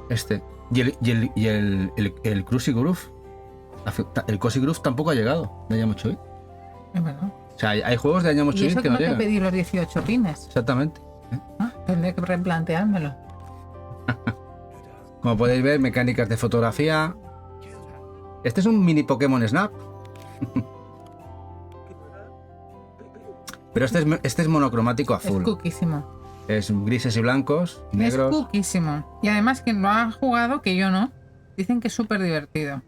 Este. Y el Cruisy Groove. El Cozy Groove tampoco ha llegado de IAM 8-bit. Es verdad. sea, hay juegos de año Y 8 eso bits que que no no te llegan. pedí los 18 pines. Exactamente. Ah, tendré que replanteármelo. Como podéis ver, mecánicas de fotografía. Este es un mini Pokémon Snap. Pero este es monocromático a Es full. cookísimo. Es grises y blancos, Es negros. cookísimo. Y además quien lo ha jugado, que yo no, dicen que es súper divertido.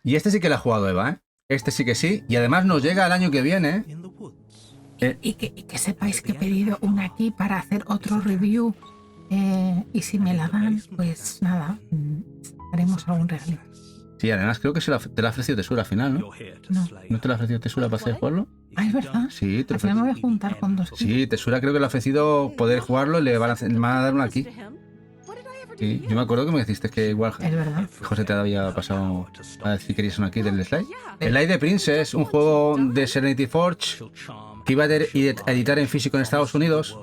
Y este sí que lo ha jugado Eva, ¿eh? Este sí que sí. Y además nos llega el año que viene. Y que sepáis que he pedido una aquí para hacer otro review. Y si me la dan, pues nada, haremos algún regalito. Sí, además creo que te la ha ofrecido Tesura al final, ¿no? ¿No te la ha ofrecido Tesura para hacer jugarlo? Ah, es verdad. Sí, te lo Al final me voy a juntar con dos. Sí, Tesura creo que le ha ofrecido poder jugarlo y le van a dar una aquí. Sí, yo me acuerdo que me dijiste que igual Es verdad. José te había pasado a decir que querías una aquí del Slide. El Slide de Princess, un juego de Serenity Forge que iba a editar en físico en Estados Unidos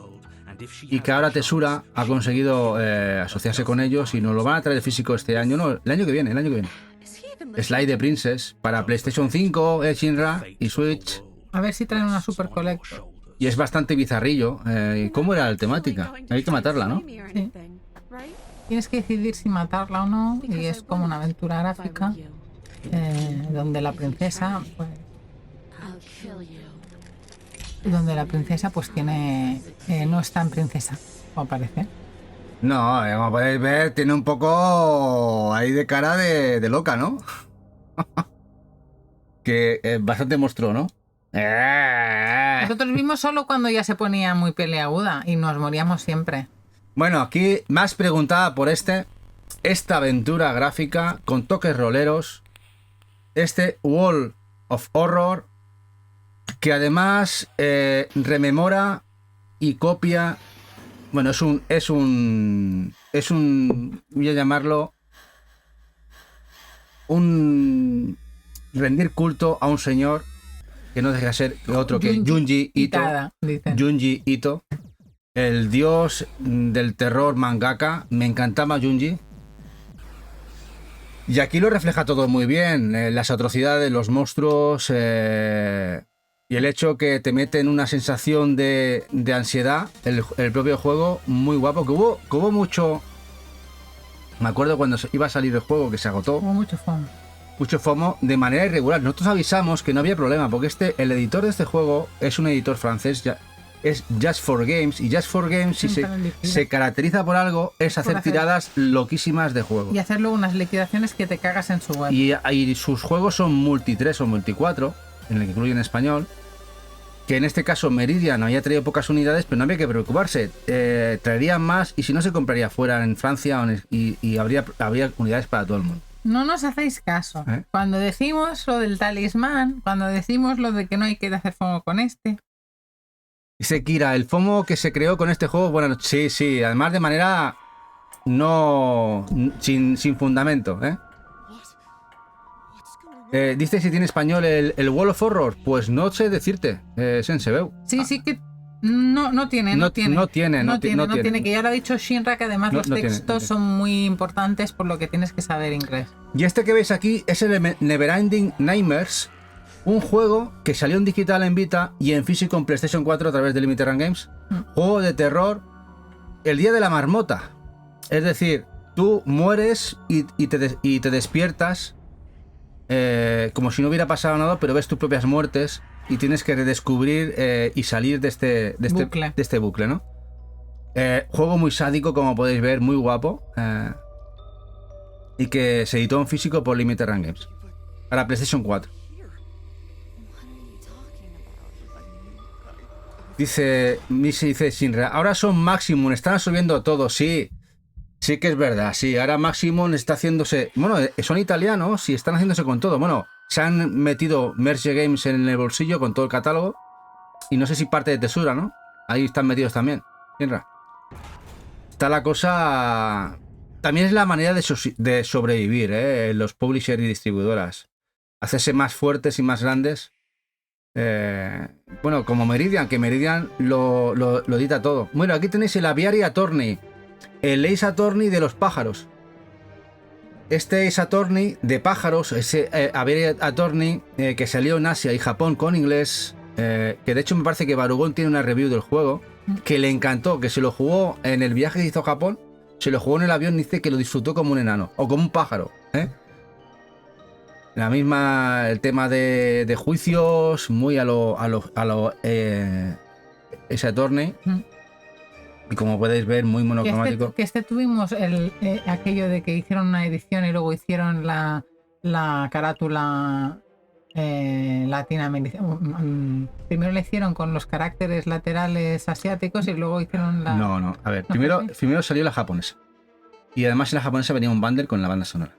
y que ahora Tesura ha conseguido asociarse con ellos y nos lo van a traer físico este año, no, el año que viene. Slide de Princess para PlayStation 5, Shinra y Switch. A ver si traen una Super Collector. Y es bastante bizarrillo. ¿Cómo era la temática? Hay que matarla, ¿no? Sí. Tienes que decidir si matarla o no, y es como una aventura gráfica donde la princesa, pues tiene, no es tan princesa, como parece. No, como podéis ver, tiene un poco ahí de cara de loca, ¿no? Que bastante monstruo, ¿no? Nosotros vimos solo cuando ya se ponía muy peleaguda y nos moríamos siempre. Bueno, aquí más preguntada por esta aventura gráfica con toques roleros, este Wall of Horror, que además rememora y copia, bueno, es un, voy a llamarlo, un rendir culto a un señor que no deja de ser otro que Junji Ito. Junji Ito. El dios del terror mangaka. Me encantaba Junji. Y aquí lo refleja todo muy bien. Las atrocidades, los monstruos. Y el hecho que te mete en una sensación de ansiedad. El propio juego. Muy guapo. Que hubo mucho. Me acuerdo cuando iba a salir el juego que se agotó. Hubo mucho FOMO. Mucho FOMO de manera irregular. Nosotros avisamos que no había problema. Porque el editor de este juego es un editor francés. Es Just for Games, y Just for Games, si se caracteriza por algo, es hacer tiradas loquísimas de juegos. Y hacer luego unas liquidaciones que te cagas en su web. Y sus juegos son multi 3 o multi 4, en el que incluyen español, que en este caso Meridian había traído pocas unidades, pero no había que preocuparse. Traerían más, y si no se compraría fuera en Francia, y habría unidades para todo el mundo. No nos hacéis caso. Cuando decimos lo del talismán, cuando decimos lo de que no hay que hacer FOMO con este... Dice Kira, el FOMO que se creó con este juego, bueno, sí, además de manera sin fundamento, dice si tiene español el Wall of Horror, pues no sé decirte, Sensebeu. Sí que no tiene, que ya lo ha dicho Shinra, que además los textos son muy importantes por lo que tienes que saber inglés. Y este que veis aquí es el Neverending Nightmares. Un juego que salió en digital en Vita y en físico en PlayStation 4 a través de Limited Run Games. Juego de terror. El día de la marmota. Es decir, tú mueres y te despiertas como si no hubiera pasado nada, pero ves tus propias muertes y tienes que redescubrir y salir de este bucle, ¿no? Juego muy sádico, como podéis ver, muy guapo. Y que se editó en físico por Limited Run Games. Para PlayStation 4. Dice Shinra, ahora son Maximum, están absorbiendo todo, sí que es verdad, sí, ahora Maximum está haciéndose, bueno, son italianos y están haciéndose con todo, bueno, se han metido Merge Games en el bolsillo con todo el catálogo y no sé si parte de Tesura, ¿no? Ahí están metidos también, Shinra. Está la cosa, también es la manera de sobrevivir, los publishers y distribuidoras, hacerse más fuertes y más grandes. Bueno, como Meridian, que Meridian lo edita todo. Bueno, aquí tenéis el Aviary Attorney, el Ace Attorney de los pájaros. Este Ace Attorney de pájaros, ese Ace Attorney que salió en Asia y Japón con inglés, que de hecho me parece que Barugón tiene una review del juego, que le encantó, que se lo jugó en el viaje que hizo a Japón, se lo jugó en el avión y dice que lo disfrutó como un enano, o como un pájaro, La misma, el tema de juicios, muy a lo Ace Attorney. Y como podéis ver, muy monocromático. Que tuvimos aquello de que hicieron una edición y luego hicieron la carátula latinoamericana. Primero la hicieron con los caracteres laterales asiáticos y luego hicieron la... No. A ver, primero salió la japonesa. Y además en la japonesa venía un bundle con la banda sonora.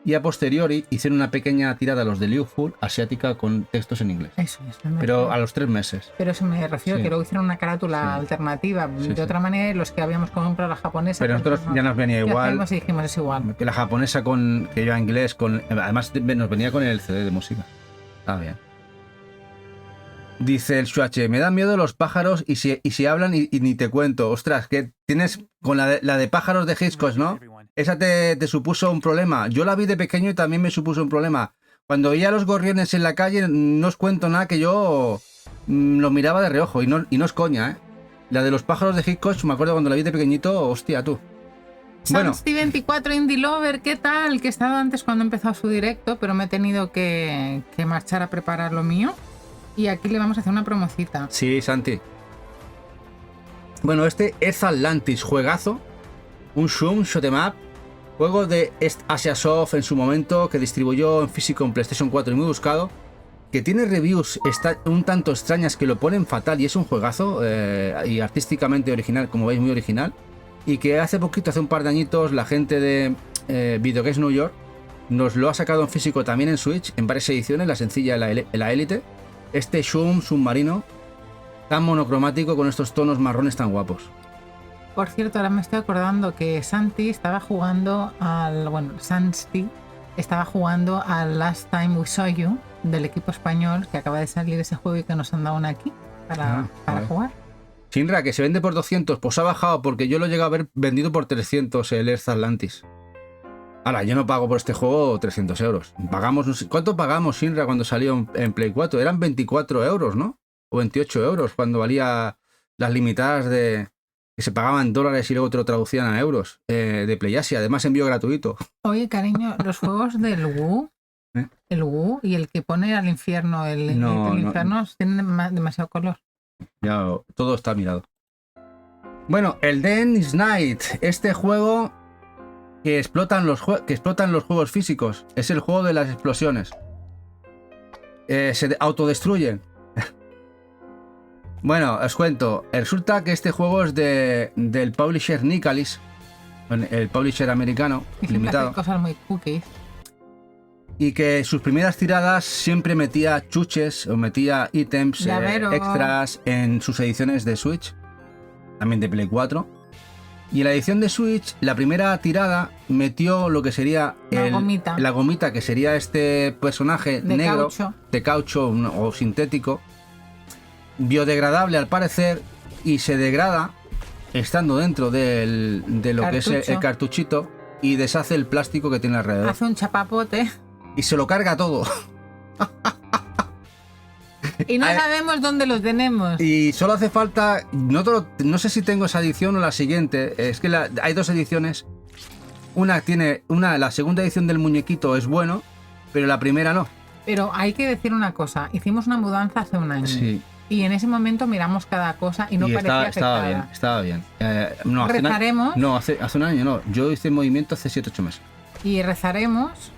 Y a posteriori hicieron una pequeña tirada a los de Liverpool asiática con textos en inglés. Eso pero a los 3 meses. Pero eso me refiero, que luego hicieron una carátula alternativa. De otra manera, los que habíamos comprado la japonesa... Pero nosotros ya nos venía igual. Y dijimos, es igual. Que la japonesa que iba inglés, además nos venía con el CD de música. Está bien. Dice el Shuache, me dan miedo los pájaros y si hablan y ni te cuento. Ostras, que tienes con la de pájaros de Hitchcock, ¿no? Esa te supuso un problema. Yo la vi de pequeño y también me supuso un problema. Cuando veía a los gorriones en la calle, no os cuento nada, que yo lo miraba de reojo y no es coña, ¿eh? La de los pájaros de Hitchcock, me acuerdo cuando la vi de pequeñito, hostia, tú. Bueno. Sansti24 Indie Lover, ¿qué tal? Que he estado antes cuando empezó su directo, pero me he tenido que marchar a preparar lo mío. Y aquí le vamos a hacer una promocita. Sí, Santi. Bueno, este es Atlantis, juegazo. Un shoot 'em up. Juego de Asia Soft en su momento, que distribuyó en físico en PlayStation 4 y muy buscado. Que tiene reviews un tanto extrañas que lo ponen fatal y es un juegazo. Y artísticamente original, como veis, muy original. Y que hace un par de añitos, la gente de Video Games New York nos lo ha sacado en físico también en Switch, en varias ediciones, la sencilla y la Elite. Este Shum submarino tan monocromático con estos tonos marrones tan guapos. Por cierto, ahora me estoy acordando que Santi estaba jugando Santi estaba jugando al Last Time We Saw You del equipo español, que acaba de salir ese juego y que nos han dado una aquí para jugar. Shinra, que se vende por 200, pues ha bajado porque yo lo llegué a ver vendido por 300 el Earth Atlantis. Ahora, yo no pago por este juego 300 euros. Pagamos, no sé, ¿cuánto pagamos, Shinra, cuando salió en Play 4? Eran 24 euros, ¿no? O 28 euros cuando valía las limitadas que se pagaban en dólares y luego te lo traducían a euros de PlayAsia. Además, envío gratuito. Oye, cariño, los juegos del Wii, el Wii y el que pone al infierno, el infierno, tienen demasiado color. Ya, todo está mirado. Bueno, el Dance Night, este juego que explotan los juegos físicos. Es el juego de las explosiones. Se autodestruyen. Bueno, os cuento. Resulta que este juego es del publisher Nicalis, el publisher americano, y limitado. Hace cosas muy cookies. Y que sus primeras tiradas siempre metía chuches o metía ítems extras en sus ediciones de Switch, también de Play 4. Y en la edición de Switch, la primera tirada metió lo que sería la gomita, que sería este personaje de negro, caucho. De caucho o sintético, biodegradable al parecer, y se degrada estando dentro de lo que es el cartuchito y deshace el plástico que tiene alrededor. Hace un chapapote. Y se lo carga todo. Y no sabemos dónde lo tenemos. Y solo hace falta... No sé si tengo esa edición o la siguiente. Es que hay dos ediciones. La segunda edición del muñequito es bueno, pero la primera no. Pero hay que decir una cosa. Hicimos una mudanza hace un año. Sí. Y en ese momento miramos cada cosa y no parecía afectada. Estaba bien. Rezaremos. Hace un año no. Yo hice movimiento hace 7-8 meses. Y rezaremos.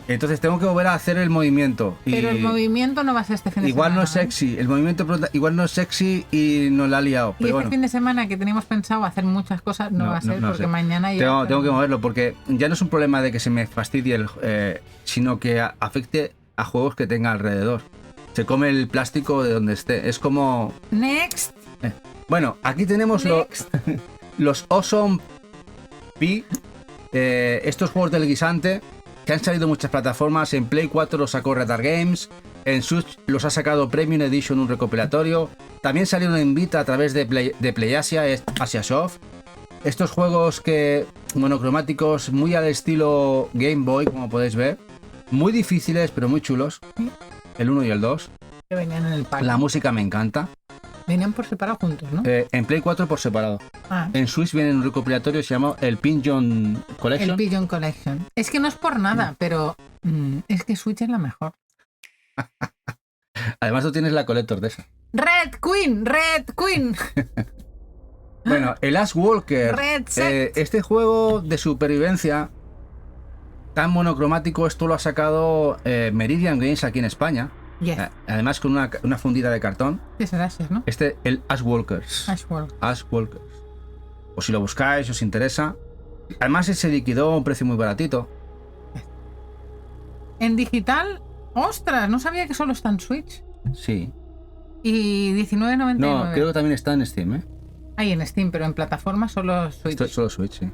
Entonces tengo que volver a hacer el movimiento. Pero el movimiento no va a ser este fin de semana. Igual no es sexy. El movimiento igual no es sexy y nos la ha liado. Y este fin de semana que teníamos pensado hacer muchas cosas no va a ser porque mañana ya... Tengo que moverlo porque ya no es un problema de que se me fastidie, sino que afecte a juegos que tenga alrededor. Se come el plástico de donde esté. Es como... Next. Bueno, aquí tenemos los Awesome P. Estos juegos del guisante que han salido en muchas plataformas. En Play 4 los sacó Retard Games. En Switch los ha sacado Premium Edition, un recopilatorio. También salieron en Vita a través de PlayAsia, Asia Soft. Estos juegos que monocromáticos muy al estilo Game Boy, como podéis ver. Muy difíciles, pero muy chulos. El 1 y el 2. Que venían en el pack. La música me encanta. Venían por separado juntos, ¿no? En Play 4 por separado. Ah, En Switch viene un recopilatorio que se llama el Pigeon Collection. el Pigeon Collection. Es que no es por nada, pero es que Switch es la mejor. Además tú tienes la Collector de esa. Red Queen, Red Queen. Bueno, el Ash Walker. Red Set. Este juego de supervivencia tan monocromático, esto lo ha sacado Meridian Games aquí en España. Yes. Además con una fundita de cartón. Es el Ashes, ¿no? El Ash Walkers. Ashworld. Ash Walkers. O si lo buscáis, os interesa. Además se liquidó a un precio muy baratito. En digital, ostras, no sabía que solo está en Switch. Sí. Y 19.99. No, creo que también está en Steam, ¿eh? Hay en Steam, pero en plataforma solo Switch. Esto es solo Switch, sí.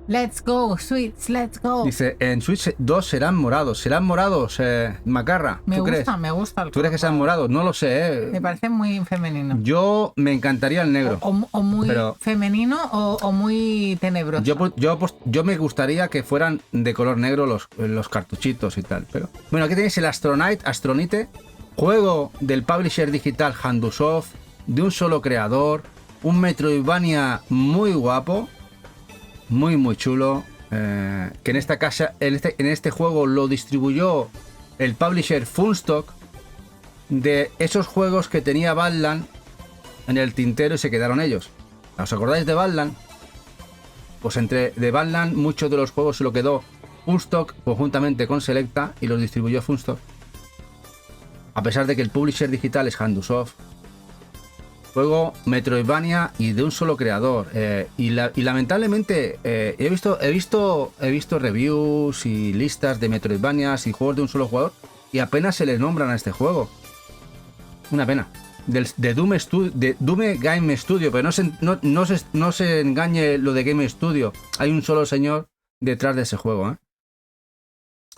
Let's go, Switch, let's go. Dice, en Switch 2 serán morados. ¿Serán morados, Macarra? Me ¿Tú gusta, crees? me gusta el ¿Tú crees que sean morados? No lo sé, Me parece muy femenino. Yo me encantaría el negro. O muy Pero- femenino o muy tenebroso. Yo me gustaría que fueran de color negro los cartuchitos y tal. Pero bueno, aquí tenéis el Astronite, juego del publisher digital Handusoft, de un solo creador, un Metroidvania muy guapo, muy chulo, que en esta casa, en este juego lo distribuyó el publisher Funstock, de esos juegos que tenía Badland en el tintero y se quedaron ellos. ¿Os acordáis de Badland? Pues de Badland muchos de los juegos se lo quedó Funstock conjuntamente con Selecta y los distribuyó Funstock. A pesar de que el publisher digital es Handusoft. Juego Metroidvania y de un solo creador. Y lamentablemente he visto reviews y listas de Metroidvanias y juegos de un solo jugador y apenas se les nombran a este juego. Una pena. De Doom Game Studio, pero no se engañe lo de Game Studio. Hay un solo señor detrás de ese juego, ¿eh?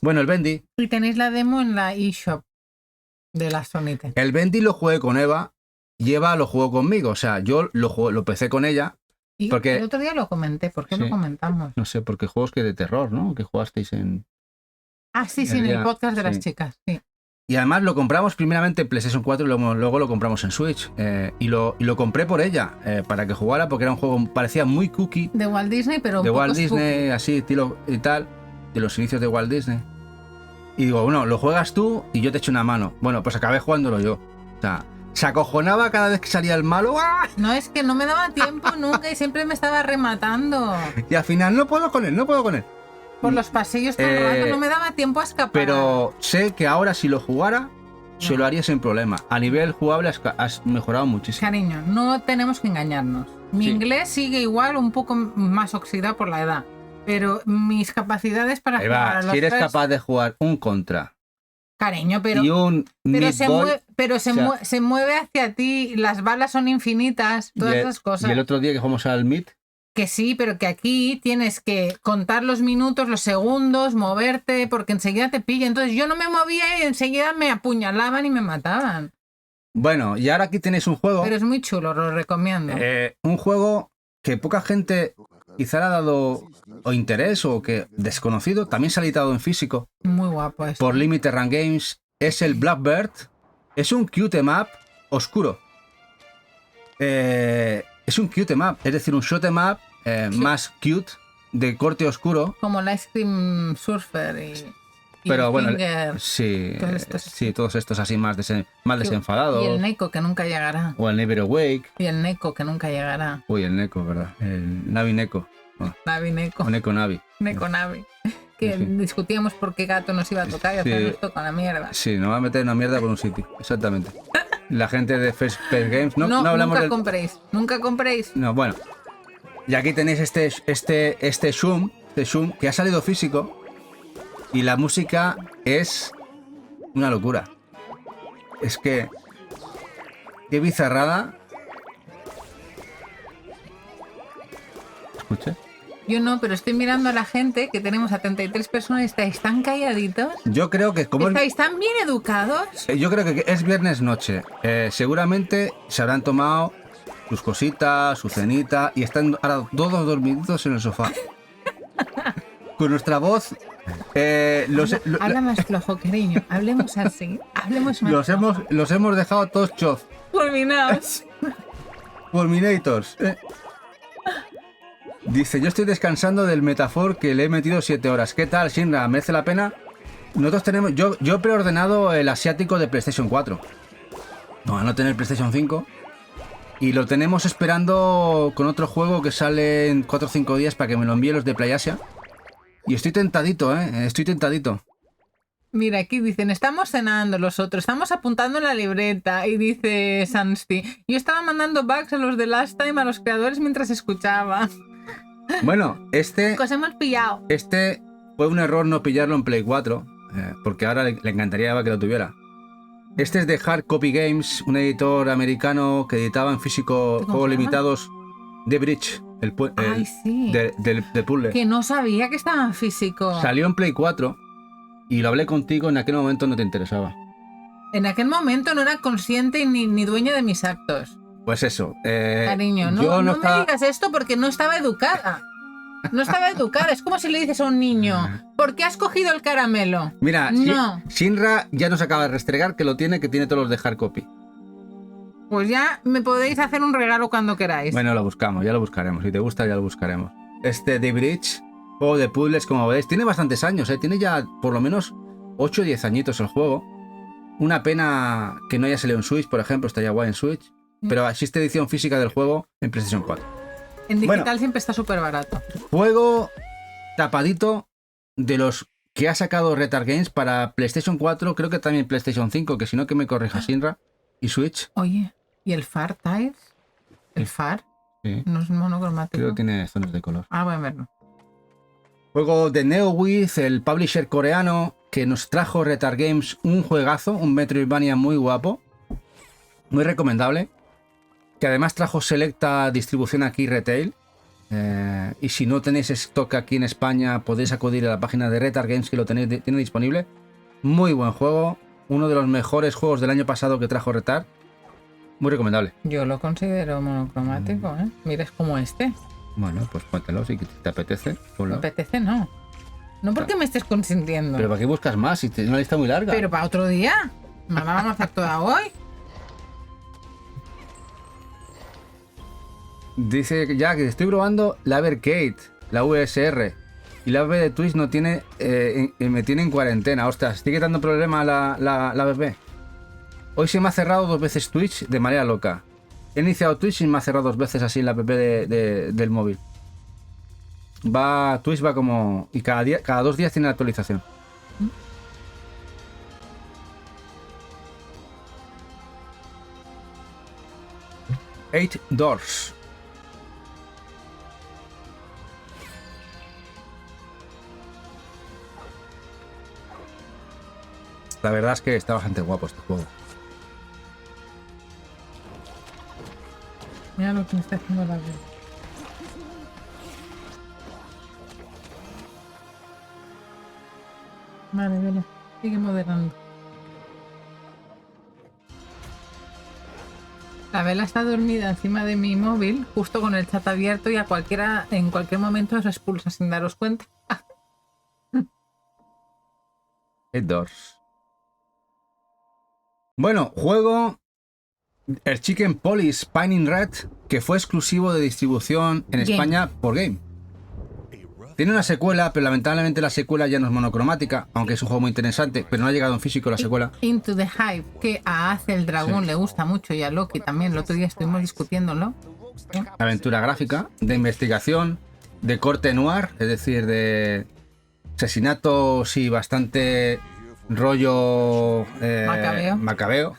Bueno, el Bendy. Y tenéis la demo en la eShop de la Sonite. El Bendy lo jugué con Eva y Eva lo jugó conmigo. O sea, yo lo empecé con ella. Y porque- el otro día lo comenté. ¿Por qué Sí. lo comentamos? No sé, porque juegos que de terror, ¿no? Que jugasteis en... Ah, sí, en el podcast de las chicas. Sí. Y además lo compramos primeramente en PlayStation 4 y luego lo compramos en Switch. Y lo compré por ella, para que jugara, porque era un juego, parecía muy cookie, De Walt Disney, pero de un poco Walt Disney, así, estilo y tal, de los inicios de Walt Disney. Y digo, bueno, lo juegas tú y yo te echo una mano. Bueno, pues acabé jugándolo yo. O sea, se acojonaba cada vez que salía el malo. ¡Ah! No, es que no me daba tiempo nunca y siempre me estaba rematando. Y al final no puedo con él. Por los pasillos todo el rato, no me daba tiempo a escapar. Pero sé que ahora si lo jugara, se lo haría sin problema. A nivel jugable has mejorado muchísimo. Cariño, no tenemos que engañarnos. Mi Sí. inglés sigue igual, un poco más oxidado por la edad. Pero mis capacidades para Ahí jugar a va, los si eres tres- capaz de jugar un Contra Cariño, pero, y un pero, Meat se, Boy, mueve, pero se, o sea- mue- se mueve hacia ti, las balas son infinitas, todas esas cosas. y el otro día que jugamos al Meat, Que sí, pero que aquí tienes que contar los minutos, los segundos, moverte, porque enseguida te pilla. Entonces yo no me movía y enseguida me apuñalaban y me mataban. bueno, y ahora aquí tenéis un juego, Pero es muy chulo, lo recomiendo. un juego que poca gente quizá le ha dado o interés o que desconocido, también se ha editado en físico Muy guapo eso. por Limited Run Games, es el Blackbird. Es un cute map oscuro. Es un cute map, es decir, un shoot em up más cute, de corte oscuro. Como el Ice Cream Surfer y Pero el bueno, Finger, sí, todos estos. sí, todos estos así más desenfadados. y el Neko que nunca llegará. O el Never Awake. Y el Neko que nunca llegará. Uy, el Neko, ¿verdad? El Navi Neko. Navi Neko. O Neko Navi. Neko Navi. Que Sí. discutíamos por qué gato nos iba a tocar y Sí. hacernos toca la mierda. Sí, nos va a meter una mierda por un sitio. Exactamente. La gente de First Games. No, no hablamos nunca del... compréis. Nunca compréis. No, bueno. Y aquí tenéis este Zoom que ha salido físico. Y la música es una locura. Es que... Qué bizarrada. ¿Escuché? Yo no, pero estoy mirando a la gente, que tenemos a 33 personas y estáis tan calladitos. Yo creo que como ¿Estáis tan bien educados? yo creo que es viernes noche. Seguramente se habrán tomado sus cositas, su cenita y están ahora todos dormiditos en el sofá. con nuestra voz. Habla más flojo, cariño. Hablemos así. Hablemos más Los hemos dejado todos chof. fulminados. Fulminators. Dice, yo estoy descansando del Metafor que le he metido 7 horas. ¿Qué tal, Shinra? ¿Merece la pena? Nosotros tenemos... Yo he preordenado el asiático de PlayStation 4. No, a no tener PlayStation 5. Y lo tenemos esperando con otro juego que sale en 4 o 5 días para que me lo envíe los de PlayAsia. Y estoy tentadito, estoy tentadito. Mira, aquí dicen, estamos cenando los otros, estamos apuntando en la libreta. Y dice Sansti, yo estaba mandando bugs a los de Last Time, a los creadores, mientras escuchaba. Bueno, Que os hemos pillado. Este fue un error no pillarlo en Play 4, porque ahora le encantaría a Eva que lo tuviera. Este es de Hard Copy Games, un editor americano que editaba en físico juegos limitados de Bridge, Sí. de puzzle. Que no sabía que estaba en físico. Salió en Play 4 y lo hablé contigo, en aquel momento no te interesaba. En aquel momento no era consciente ni dueña de mis actos. Pues eso. Cariño, no me digas esto porque no estaba educada. No estaba educada. Es como si le dices a un niño, ¿por qué has cogido el caramelo? Mira, no. Shinra ya nos acaba de restregar que que tiene todos los de hard copy. Pues ya me podéis hacer un regalo cuando queráis. Bueno, lo buscamos, ya lo buscaremos. Si te gusta, ya lo buscaremos. Este The Bridge, juego de puzzles, como veis, tiene bastantes años, tiene ya por lo menos 8 o 10 añitos el juego. Una pena que no haya salido en Switch, por ejemplo, estaría guay en Switch. Pero existe edición física del juego en PlayStation 4. En digital siempre está súper barato. Juego tapadito de los que ha sacado Retard Games para PlayStation 4, creo que también PlayStation 5, que si no que me corrija Shinra, y Switch. Oye, ¿y el Far Tires? ¿El Far? Sí. No es monocromático. Creo que tiene zonas de color. Voy a verlo. Juego de NeoWiz, el publisher coreano, que nos trajo Retard Games un juegazo, un Metroidvania muy guapo, muy recomendable. Que además trajo selecta distribución aquí retail. Y si no tenéis stock aquí en España, podéis acudir a la página de Retard Games que lo tiene disponible. Muy buen juego. Uno de los mejores juegos del año pasado que trajo Retard. Muy recomendable. Yo lo considero monocromático, ¿eh? Mira, es como este. Bueno, pues póntelo si te apetece. Me apetece, no. No porque me estés consintiendo. Pero ¿para qué buscas más? Si es una lista muy larga. Pero para otro día. ¿Me la vamos a hacer toda hoy? Dice ya que estoy probando la Evercade, la VSR. Y la app de Twitch no tiene, me tiene en cuarentena. Ostras, sigue dando problema la app. Hoy se me ha cerrado 2 veces Twitch de manera loca. He iniciado Twitch y me ha cerrado 2 veces así la app del móvil. Twitch va como... Y cada 2 días tiene la actualización. Eight Doors. La verdad es que está bastante guapo este juego. Mira lo que me está haciendo la vida. Vale, vale. Sigue moderando. La vela está dormida encima de mi móvil, justo con el chat abierto, y en cualquier momento os expulsa sin daros cuenta. Eight Doors. Bueno, juego el Chicken Police Pining Red, que fue exclusivo de distribución en España por Game. Tiene una secuela, pero lamentablemente la secuela ya no es monocromática, aunque es un juego muy interesante, pero no ha llegado en físico la secuela. Into the Hive, que a Ace el Dragón le gusta mucho y a Loki también, el otro día estuvimos discutiéndolo. Aventura gráfica, de investigación, de corte noir, es decir, de asesinato, sí, bastante rollo macabeo.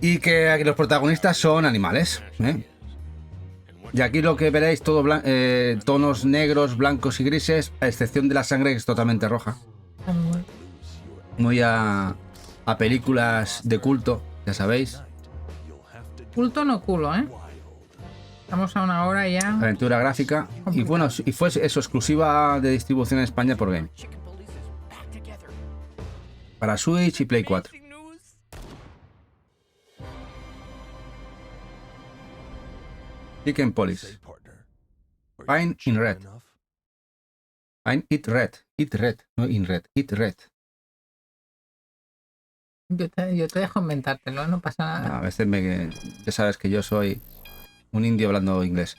Y que los protagonistas son animales. Y aquí lo que veréis, todo tonos negros, blancos y grises, a excepción de la sangre que es totalmente roja. Muy a películas de culto, ya sabéis. Culto no culo, ¿eh? Estamos a una hora ya. Aventura gráfica. Y bueno, y fue eso, exclusiva de distribución en España por Game. Para Switch y Play 4. Chicken Police. Pine in Red. I'm It Red. It Red, no In Red. It Red. Yo te dejo inventártelo, no pasa nada. A veces ya sabes que yo soy un indio hablando inglés.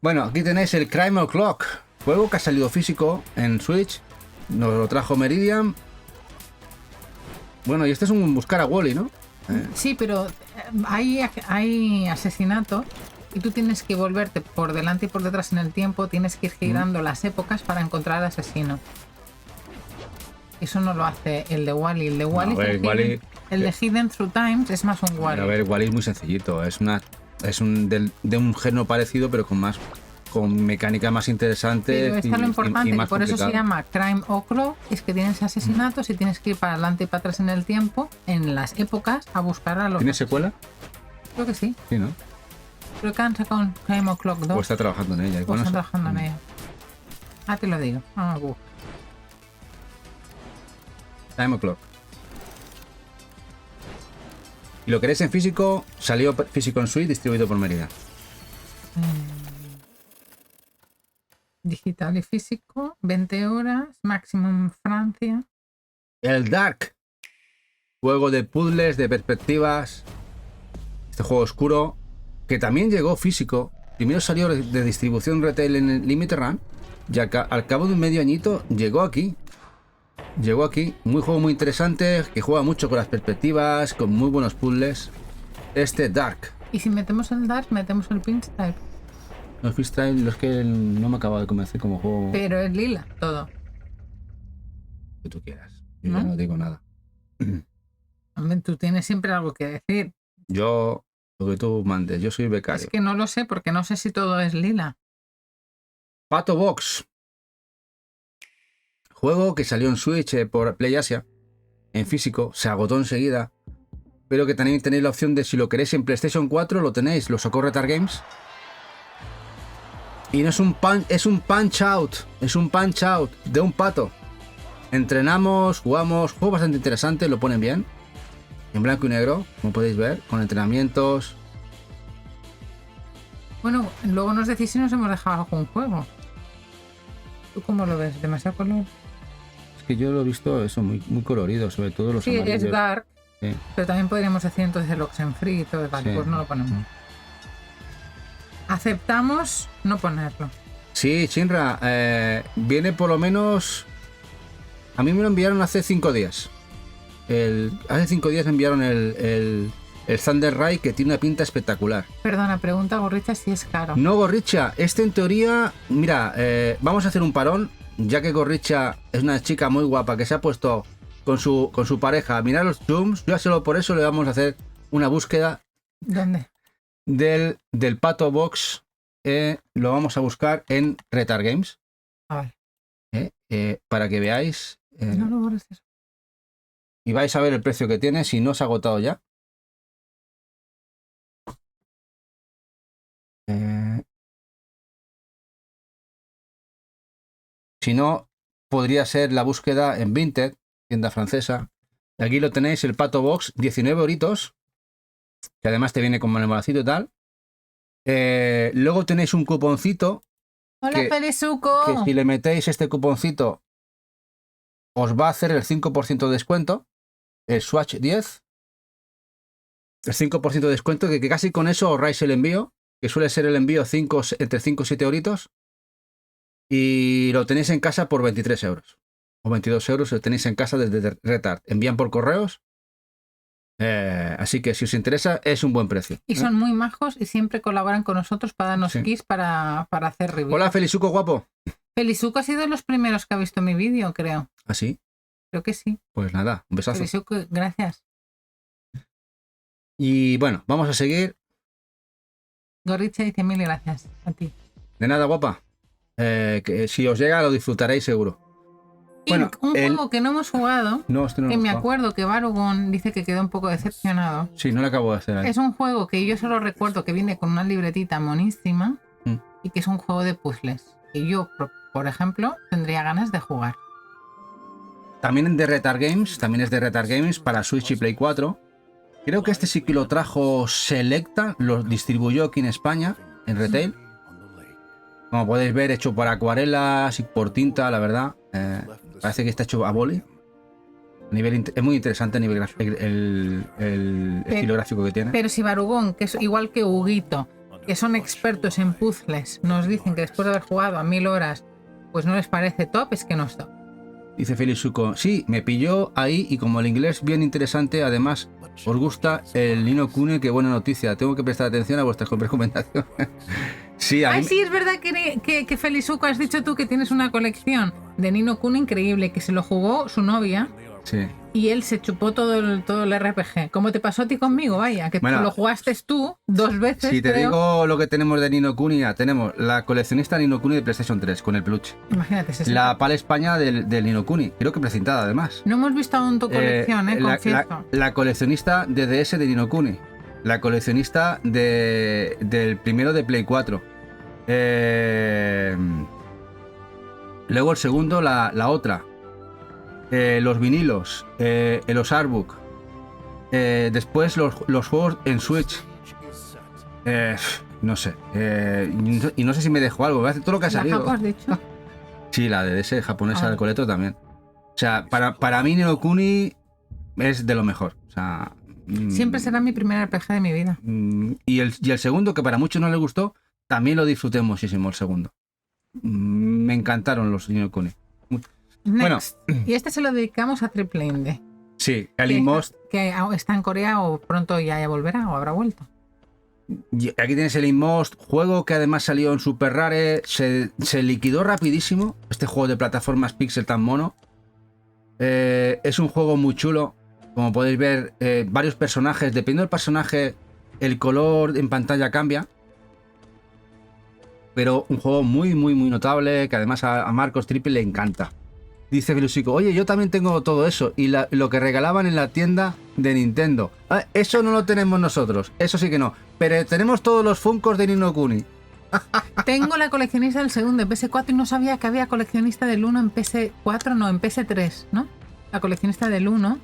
Bueno, aquí tenéis el Crime O'Clock, juego que ha salido físico en Switch. Nos lo trajo Meridian. Bueno, y este es un buscar a Wally, ¿no? Sí, pero hay asesinato y tú tienes que volverte por delante y por detrás en el tiempo, tienes que ir girando las épocas para encontrar al asesino. Eso no lo hace el de Wally. El de Wally, No, el de Hidden Through Times es más un Wally. A ver, Wally es muy sencillito. Es de un género parecido, pero con mecánica más interesante. Pero está lo importante, y más y por eso se complicado. llama Crime O'Clock, es que tienes asesinatos y tienes que ir para adelante y para atrás en el tiempo, en las épocas, a buscar a los... ¿Tiene secuela? Creo que sí. Sí, ¿no? Creo que han sacado un Crime O'Clock 2. O está trabajando en ella. O Bueno, están trabajando en ella. Ah, te lo digo. Time O'Clock. Y lo queréis en físico, salió físico en Switch, distribuido por Meridian. Digital y físico, 20 horas, máximo en Francia. El Dark. Juego de puzzles, de perspectivas. Este juego oscuro, que también llegó físico. Primero salió de distribución retail en el Limited Run. Y al cabo de un medio añito llegó aquí. Llegó aquí. Un juego muy interesante, que juega mucho con las perspectivas, con muy buenos puzzles. Este Dark. Y si metemos el Dark, metemos el Pinstripe. Los freestyle, los que no me acaba de convencer como juego Pero es lila, todo. que tú quieras. Yo ¿No? ya no digo nada. Hombre, tú tienes siempre algo que decir. Yo, lo que tú mandes, yo soy becario. Es que no lo sé, porque no sé si todo es lila. Pato Box. Juego que salió en Switch por PlayAsia. En físico, se agotó enseguida. Pero que también tenéis la opción de, si lo queréis en PlayStation 4, lo tenéis, lo sacó Retard Games. Y no es un punch out. Es un punch out de un pato. Entrenamos, jugamos, juego bastante interesante, lo ponen bien. En blanco y negro, como podéis ver, con entrenamientos. Bueno, luego nos decís si nos hemos dejado algún juego. ¿Tú cómo lo ves? ¿Demasiado color? Es que yo lo he visto eso, muy, muy colorido, sobre todo los Sí, amarillos. es dark, Sí. pero también podríamos decir entonces el Oxenfree y todo. Vale, Sí. pues no lo ponemos. Aceptamos no ponerlo. Sí, Shinra, viene por lo menos... A mí me lo enviaron hace 5 días. Hace 5 días me enviaron el Thunder Ray, que tiene una pinta espectacular. Perdona, pregunta Gorricha si es caro. No, Gorricha, este en teoría... Mira, vamos a hacer un parón, ya que Gorricha es una chica muy guapa que se ha puesto con su pareja a mirar los zooms. Ya solo por eso le vamos a hacer una búsqueda ¿Dónde? del Pato Box. Lo vamos a buscar en Retard Games, Ah, vale. para que veáis. No lo borres eso. Y vais a ver el precio que tiene, si no se ha agotado ya. Si no, podría ser la búsqueda en Vinted, tienda francesa. Y aquí lo tenéis, el Pato Box, 19 euritos, que además te viene con manualcito y tal. Luego tenéis un cuponcito, ¡Hola, que Felizuco! si le metéis este cuponcito, os va a hacer el 5% de descuento, el Swatch 10. El 5% de descuento, que casi con eso ahorráis el envío, que suele ser el envío entre 5 y 7 euritos. Y lo tenéis en casa por 23 euros. O 22 euros lo tenéis en casa desde Retard. Envían por correos. Así que si os interesa, es un buen precio. Y son muy majos y siempre colaboran con nosotros para darnos Sí. kits para hacer reviews. Hola, Felizuco guapo. Felizuco ha sido de los primeros que ha visto mi vídeo, creo. ¿Ah, sí? Creo que sí. Pues nada, un besazo. Felizuco, gracias. Y bueno, vamos a seguir. Gorricha dice mil gracias a ti. De nada, guapa. Que si os llega, lo disfrutaréis seguro. Bueno, Ink, un juego que no hemos jugado, No, este no lo que hemos me jugado. acuerdo que Barugon dice que quedó un poco decepcionado. Sí, no lo acabo de hacer ahí. Es un juego que yo solo recuerdo que viene con una libretita monísima y que es un juego de puzzles. Que yo, por ejemplo, tendría ganas de jugar. También es de Retard Games para Switch y Play 4. Creo que este sí que lo trajo Selecta, lo distribuyó aquí en España, en retail. Como podéis ver, hecho por acuarelas y por tinta, la verdad. Parece que está hecho a boli. Es muy interesante a nivel el estilo gráfico que tiene. Pero si Barugón, que es igual que Huguito, que son expertos en puzzles, nos dicen que después de haber jugado a 1000 horas, pues no les parece top, es que no es top. Dice Félix Suco, sí, me pilló ahí y como el inglés bien interesante, además os gusta el Ni no Kuni, qué buena noticia. Tengo que prestar atención a vuestras recomendaciones. Sí, a mí... Ay, sí, es verdad que Felizuco, has dicho tú que tienes una colección de Ni no Kuni increíble, que se lo jugó su novia. Sí. Y él se chupó todo el RPG. Como te pasó a ti conmigo, vaya, que Bueno, lo jugaste tú 2 veces. Si te creo. digo lo que tenemos de Ni no Kuni, ya tenemos la coleccionista Ni no Kuni de PlayStation 3 con el peluche. Imagínate, la PAL España del Ni no Kuni, creo que precintada además. No hemos visto aún tu colección, confieso. La coleccionista de DS de Ni no Kuni. La coleccionista del primero de Play 4. Luego el segundo, la otra. Los vinilos. Los artbook. Después los juegos en Switch. No sé. Y no sé si me dejo algo. Me hace todo lo que ha salido. ¿La has dicho? Sí, la de ese japonesa del coleto también. O sea, para mí Ni no Kuni es de lo mejor. O sea, siempre será mi primer RPG de mi vida. Y el segundo, que para muchos no les gustó, también lo disfruté muchísimo el segundo. Me encantaron los Ni no Kuni. Bueno, y este se lo dedicamos a Triple Indie. Sí, el Inmost. Que está en Corea o pronto ya volverá o habrá vuelto. Y aquí tienes el Inmost, juego que además salió en Super Rare, se liquidó rapidísimo. Este juego de plataformas pixel tan mono. Es un juego muy chulo. Como podéis ver, varios personajes. Dependiendo del personaje, el color en pantalla cambia. Pero un juego muy, muy, muy notable, que además a Marcos Triple le encanta. Dice Velusico, oye, yo también tengo todo eso. Y lo que regalaban en la tienda de Nintendo. Eso no lo tenemos nosotros. Eso sí que no. Pero tenemos todos los Funkos de Ni no Kuni. Tengo la coleccionista del segundo en PS4 y no sabía que había coleccionista del 1 en PS4, no, en PS3, ¿no? La coleccionista del 1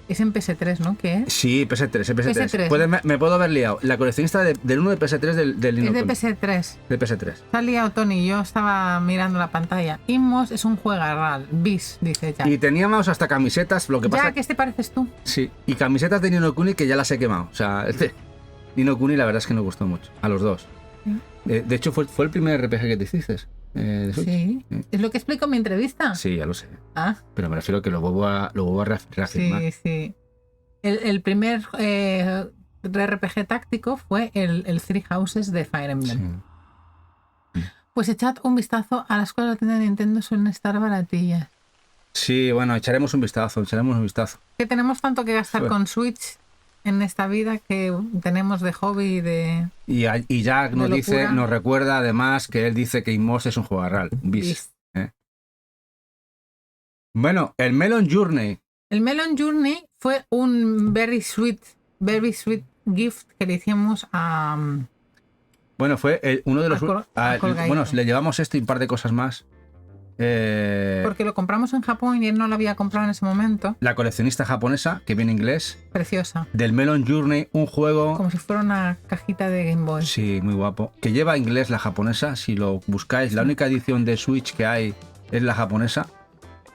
es en PS3, ¿no? ¿Qué es? Sí, PS3, PS3. Me puedo haber liado. La coleccionista del 1 de PS3 del Ni no Kuni. Es de PS3. De PS3. Se ha liado Tony, yo estaba mirando la pantalla. Inmos es un juegarral, bis, dice Jack. Y teníamos hasta camisetas, lo que pasa... Ya, ¿qué te pareces tú? Sí, y camisetas de Ni no Kuni que ya las he quemado. O sea, Ni no Kuni la verdad es que nos gustó mucho, a los dos. ¿Sí? De hecho, fue el primer RPG que te hiciste. Sí. ¿Es lo que explico en mi entrevista? Sí, ya lo sé. Ah. Pero me refiero que lo vuelvo a reafirmar. Sí, sí. El primer RPG táctico fue el Three Houses de Fire Emblem. Sí. Pues echad un vistazo a las cosas que tiene Nintendo, suelen estar baratillas. Sí, bueno, echaremos un vistazo. Que tenemos tanto que gastar con Switch en esta vida que tenemos de hobby de... Y Jack nos recuerda además que él dice que Inmost es un juegarral. Bis. Bueno, el Melon Journey. El Melon Journey fue un very sweet gift que le hicimos a... Bueno, fue uno de los... bueno, le llevamos esto y un par de cosas más. Porque lo compramos en Japón y él no lo había comprado en ese momento. La coleccionista japonesa, que viene en inglés. Preciosa. Del Melon Journey, un juego... Como si fuera una cajita de Game Boy. Sí, muy guapo. Que lleva inglés la japonesa, si lo buscáis. La única edición de Switch que hay es la japonesa.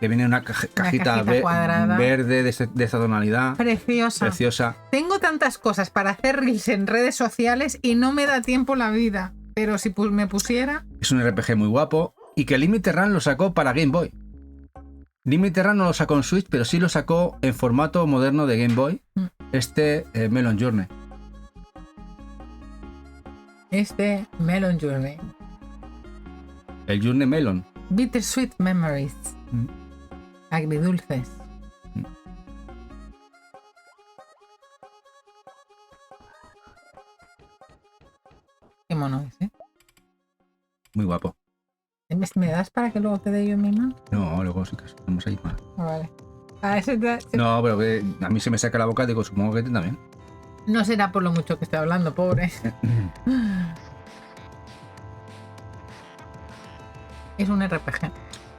Que viene en una cajita cuadrada, verde de esta tonalidad. Preciosa. Tengo tantas cosas para hacer reels en redes sociales y no me da tiempo la vida. Pero si me pusiera... Es un RPG muy guapo. Y que Limited Run lo sacó para Game Boy. Limited Run no lo sacó en Switch, pero sí lo sacó en formato moderno de Game Boy. Melon Journey. Melon Journey. El Journey Melon. Bittersweet Memories. Agridulces. Qué mono es, ¿eh? Muy guapo. ¿Me das para que luego te dé yo mi mano? No, luego sí que vamos ahí más. Vale. No, pero que a mí se me saca la boca, digo, supongo que también. No será por lo mucho que estoy hablando, pobre. Es un RPG.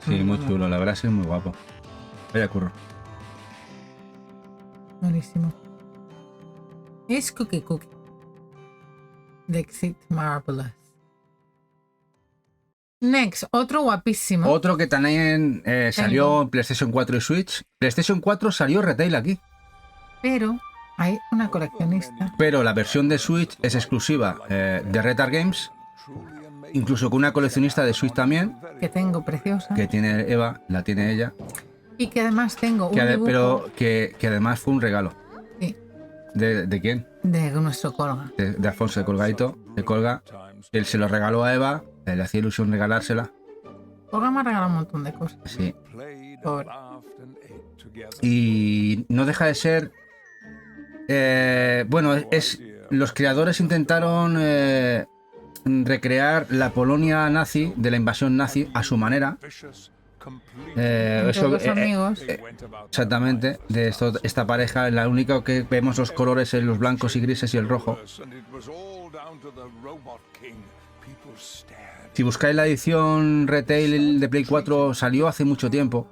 Sí, muy chulo, la verdad es que es muy guapo. Vaya curro. Buenísimo. Es Cookie. The Exit Marvelous. Next, otro guapísimo. Otro que también salió en PlayStation 4 y Switch. PlayStation 4 salió retail aquí. Pero hay una coleccionista. Pero la versión de Switch es exclusiva de Retard Games. Incluso con una coleccionista de Switch también. Que tengo preciosa. Que tiene Eva, la tiene ella. Y que además tengo un dibujo. Pero que además fue un regalo. Sí. ¿De quién? De nuestro Colga. De Alfonso de Colgaito. De Colga. Él se lo regaló a Eva. Le hacía ilusión regalársela. Colga me ha regalado un montón de cosas. Sí. Pobre. Y no deja de ser... bueno, los creadores intentaron recrear la Polonia nazi, de la invasión nazi, a su manera. Los amigos. Exactamente, de esta pareja, la única que vemos los colores es los blancos y grises y el rojo. Si buscáis la edición retail de Play 4, salió hace mucho tiempo.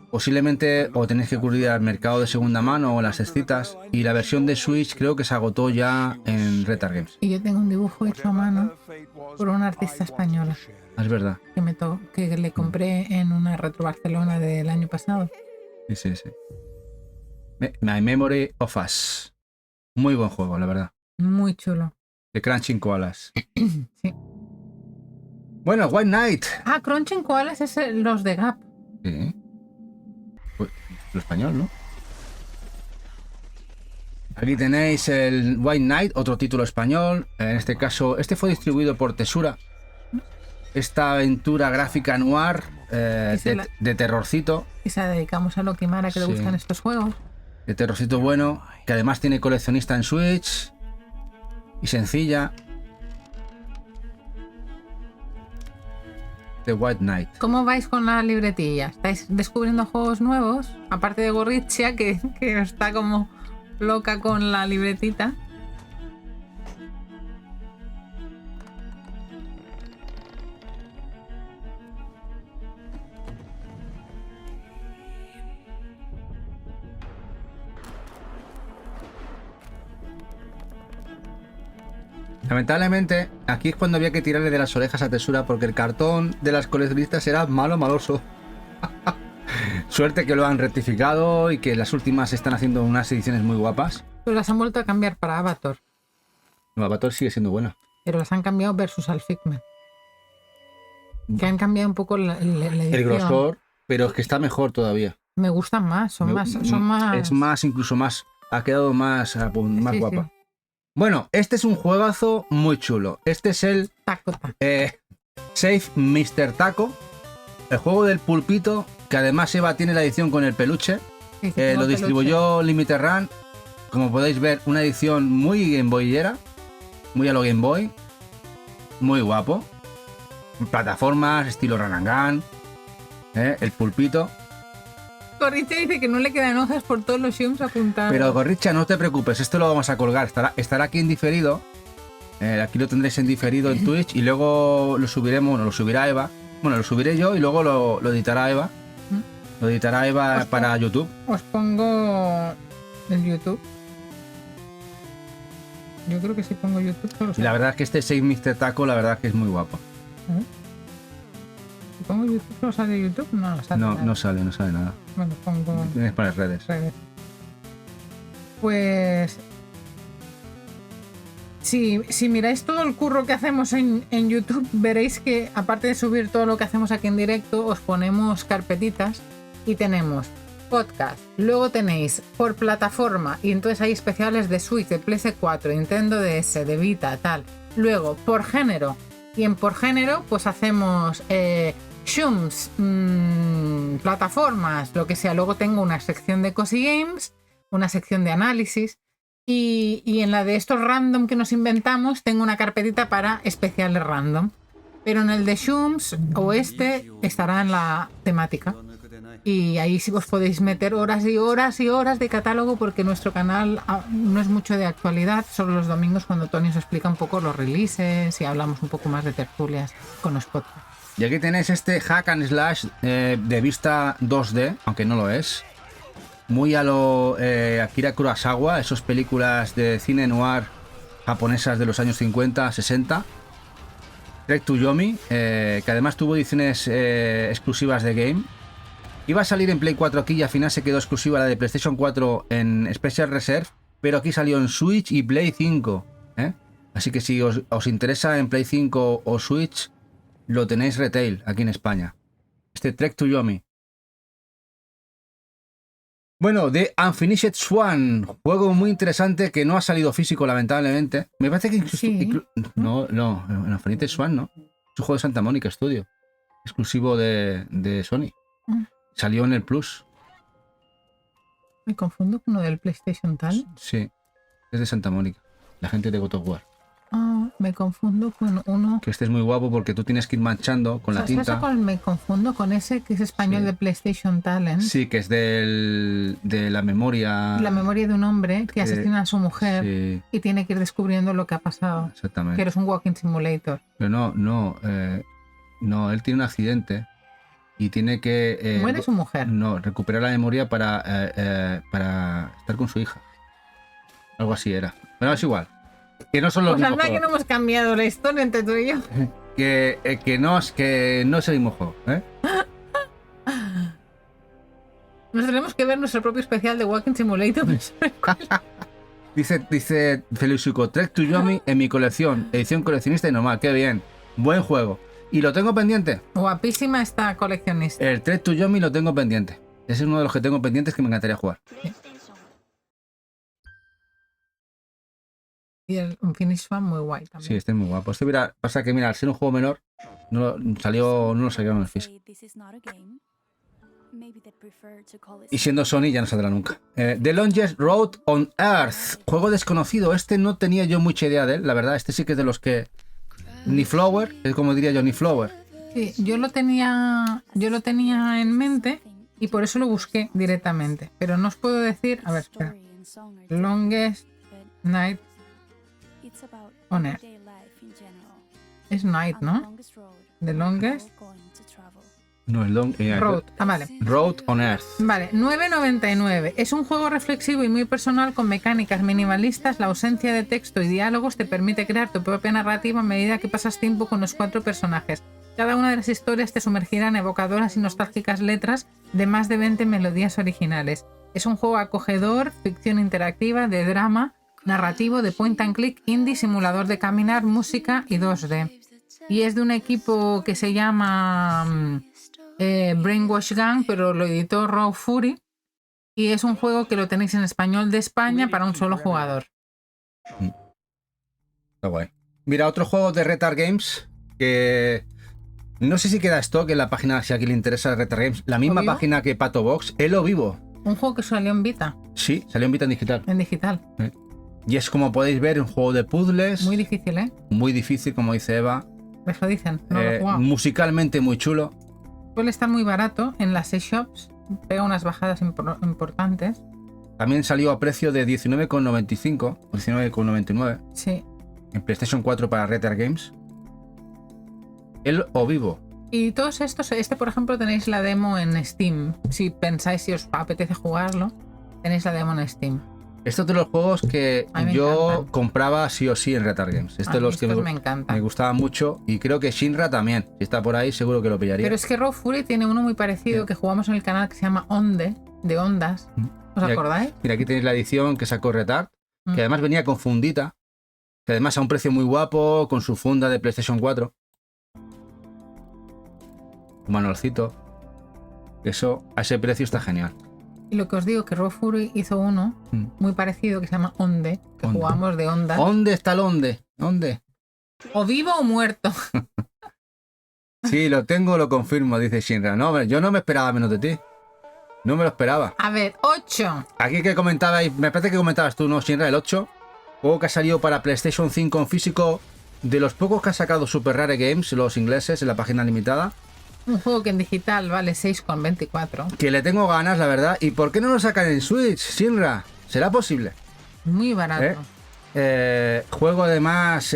Posiblemente o tenéis que acudir al mercado de segunda mano o las escitas. Y la versión de Switch creo que se agotó ya en Retard Games. Y yo tengo un dibujo hecho a mano por una artista española. Es verdad. Que le compré en una Retro Barcelona del año pasado. Sí. My Memory of Us. Muy buen juego, la verdad. Muy chulo. De Crunching Koalas. Sí. Bueno, White Knight. Crunching Koalas es los de Gap. Sí. Pues, lo español, ¿no? Aquí tenéis el White Knight, otro título español. En este caso, este fue distribuido por Tesura. Esta aventura gráfica noir de terrorcito. Y se la dedicamos a Lokimara, que le gustan estos juegos. De terrorcito bueno, que además tiene coleccionista en Switch. Y sencilla. The White Knight. ¿Cómo vais con la libretilla? ¿Estáis descubriendo juegos nuevos? Aparte de Gorrichia, que está como loca con la libretita. Lamentablemente, aquí es cuando había que tirarle de las orejas a Tesura porque el cartón de las coleccionistas era maloso. Suerte que lo han rectificado y que las últimas están haciendo unas ediciones muy guapas. Pero las han vuelto a cambiar para Avatar. No, Avatar sigue siendo buena. Pero las han cambiado versus al Figment. Que han cambiado un poco la edición. El grosor, pero es que está mejor todavía. Me gustan más, son más. Es más, incluso más. Ha quedado más guapa. Sí. Bueno, este es un juegazo muy chulo. Este es el Save Mr. Taco, el juego del pulpito, que además Eva tiene la edición con el peluche. Sí, Lo distribuyó Limited Run. Como podéis ver, una edición muy Game Boyera, muy a lo Game Boy, muy guapo. Plataformas, estilo Run and Gun, el pulpito. Gorricha dice que no le quedan hojas por todos los shums apuntados. Pero Gorricha, no te preocupes, esto lo vamos a colgar, estará aquí en diferido. Aquí lo tendréis en diferido en Twitch y luego lo subiremos, lo subirá Eva. Bueno, lo subiré yo y luego lo editará Eva. Lo editará Eva para YouTube. Os pongo el YouTube. Yo creo que si pongo YouTube. Y la verdad es que este Save Mr. Taco, la verdad es que es muy guapo. Si pongo YouTube, ¿no sale YouTube? No sale nada. No sale nada. Bueno, pongo... Tienes para las redes. Pues... Si miráis todo el curro que hacemos en YouTube, veréis que aparte de subir todo lo que hacemos aquí en directo, os ponemos carpetitas y tenemos podcast. Luego tenéis por plataforma y entonces hay especiales de Switch, de PS4, Nintendo DS, de Vita, tal. Luego por género. Y en por género pues hacemos... shums, plataformas, lo que sea. Luego tengo una sección de Cozy Games, una sección de análisis y en la de estos random que nos inventamos tengo una carpetita para especiales random. Pero en el de shums o estará en la temática. Y ahí sí os podéis meter horas y horas y horas de catálogo porque nuestro canal no es mucho de actualidad, solo los domingos cuando Tony os explica un poco los releases y hablamos un poco más de tertulias con los podcasts. Y aquí tenéis este hack and slash de vista 2D, aunque no lo es. Muy a lo Akira Kurosawa, esas películas de cine noir japonesas de los años 50, 60. Trek to Yomi, que además tuvo ediciones exclusivas de Game. Iba a salir en Play 4 aquí y al final se quedó exclusiva la de PlayStation 4 en Special Reserve, pero aquí salió en Switch y Play 5. Así que si os interesa en Play 5 o Switch, lo tenéis retail aquí en España. Este Trek to Yomi. Bueno, The Unfinished Swan, juego muy interesante que no ha salido físico, lamentablemente. Me parece que incluso... Sí. No, Unfinished Swan no. Es un juego de Santa Mónica Studio, exclusivo de Sony. Salió en el Plus. Me confundo con uno del PlayStation tal. Sí, es de Santa Mónica. La gente de God of War. Me confundo con uno. Que este es muy guapo porque tú tienes que ir manchando con la tinta. ¿Sabes cuál me confundo con ese que es español Sí. de PlayStation Talent? Sí, que es de la memoria. La memoria de un hombre que asesina a su mujer Sí, y tiene que ir descubriendo lo que ha pasado. exactamente. Que eres un walking simulator. Pero no, él tiene un accidente y tiene que... Muere su mujer. No, recuperar la memoria para estar con su hija. Algo así era. Bueno, es igual. Que no son los Pues mismos anda que no juegos. hemos cambiado la historia entre tú y yo. Que no es el mismo juego, ¿eh? Nos tenemos que ver nuestro propio especial de Walking Simulator. Dice Felucico, Trek to Yomi en mi colección, edición coleccionista y normal, qué bien. Buen juego. Y lo tengo pendiente. Guapísima esta coleccionista. El Trek to Yomi lo tengo pendiente. Ese es uno de los que tengo pendientes que me encantaría jugar. Y el Unfinished Swan muy guay Sí, también. este es muy guapo. Este pasa que, mira, al ser un juego menor, no lo sacaron en el físico. Y siendo Sony ya no saldrá nunca. The Longest Road on Earth. Juego desconocido. Este no tenía yo mucha idea de él, la verdad. Este sí que es de los que... Ni Flower, es como diría yo, ni Flower. Sí, yo lo tenía en mente y por eso lo busqué directamente. Pero no os puedo decir... A ver, espera. Longest Night on Earth. Es Night, ¿no? The Longest No, el Road. Vale. Road on Earth. Vale, 9,99. Es un juego reflexivo y muy personal con mecánicas minimalistas. La ausencia de texto y diálogos te permite crear tu propia narrativa a medida que pasas tiempo con los 4 personajes. Cada una de las historias te sumergirá en evocadoras y nostálgicas letras de más de 20 melodías originales. Es un juego acogedor, ficción interactiva, de drama, narrativo, de point and click, indie, simulador de caminar, música y 2D. Y es de un equipo que se llama... Brainwash Gang, pero lo editó Raw Fury y es un juego que lo tenéis en español de España para un solo jugador. Está guay. Mira, otro juego de Retard Games que no sé si queda stock en la página, si a alguien le interesa Retard Games, la misma vivo? página que Pato Box, Elo Vivo. Un juego que salió en Vita, Sí, salió en Vita en digital. en digital. Y es, como podéis ver, un juego de puzzles, Muy difícil, ¿eh? muy difícil, como dice Eva. Eso dicen, no lo he jugado. Musicalmente muy chulo. Suele estar muy barato en las 6 shops, pega unas bajadas importantes. También salió a precio de 19,95 o 19,99 Sí. en PlayStation 4 para Retard Games. Elo Vivo. Y todos estos, por ejemplo tenéis la demo en Steam. Si pensáis, si os apetece jugarlo, tenéis la demo en Steam. Estos de los juegos que A mí me yo encantan. compraba sí o sí en Retard Games. A Estos mí los que estos me encantan. me gustaban mucho. Y creo que Shinra también. Si está por ahí, seguro que lo pillaría. Pero es que Raw Fury tiene uno muy parecido Sí. que jugamos en el canal que se llama Onde, de ondas. ¿Os Mira, acordáis? Mira, aquí tenéis la edición que sacó Retard, Mm. que además venía con fundita, que además a un precio muy guapo, con su funda de PlayStation 4. Un manualcito. Eso, a ese precio está genial. Y lo que os digo, que Raw Fury hizo uno Mm. muy parecido que se llama Onde, que Onde. jugamos de ondas. ¿Dónde está el Onde? ¿Dónde? O vivo o muerto. Sí, lo tengo, lo confirmo, dice Shinra. No, hombre, yo no me esperaba menos de ti. No me lo esperaba. A ver, 8. Aquí que comentabais, me parece que comentabas tú, ¿no, Shinra? El 8. Juego que ha salido para PlayStation 5 en físico. De los pocos que ha sacado Super Rare Games, los ingleses, en la página limitada. Un juego que en digital vale 6,24. Que le tengo ganas, la verdad. ¿Y por qué no lo sacan en Switch, Shinra? ¿Será posible? Muy barato. Juego además,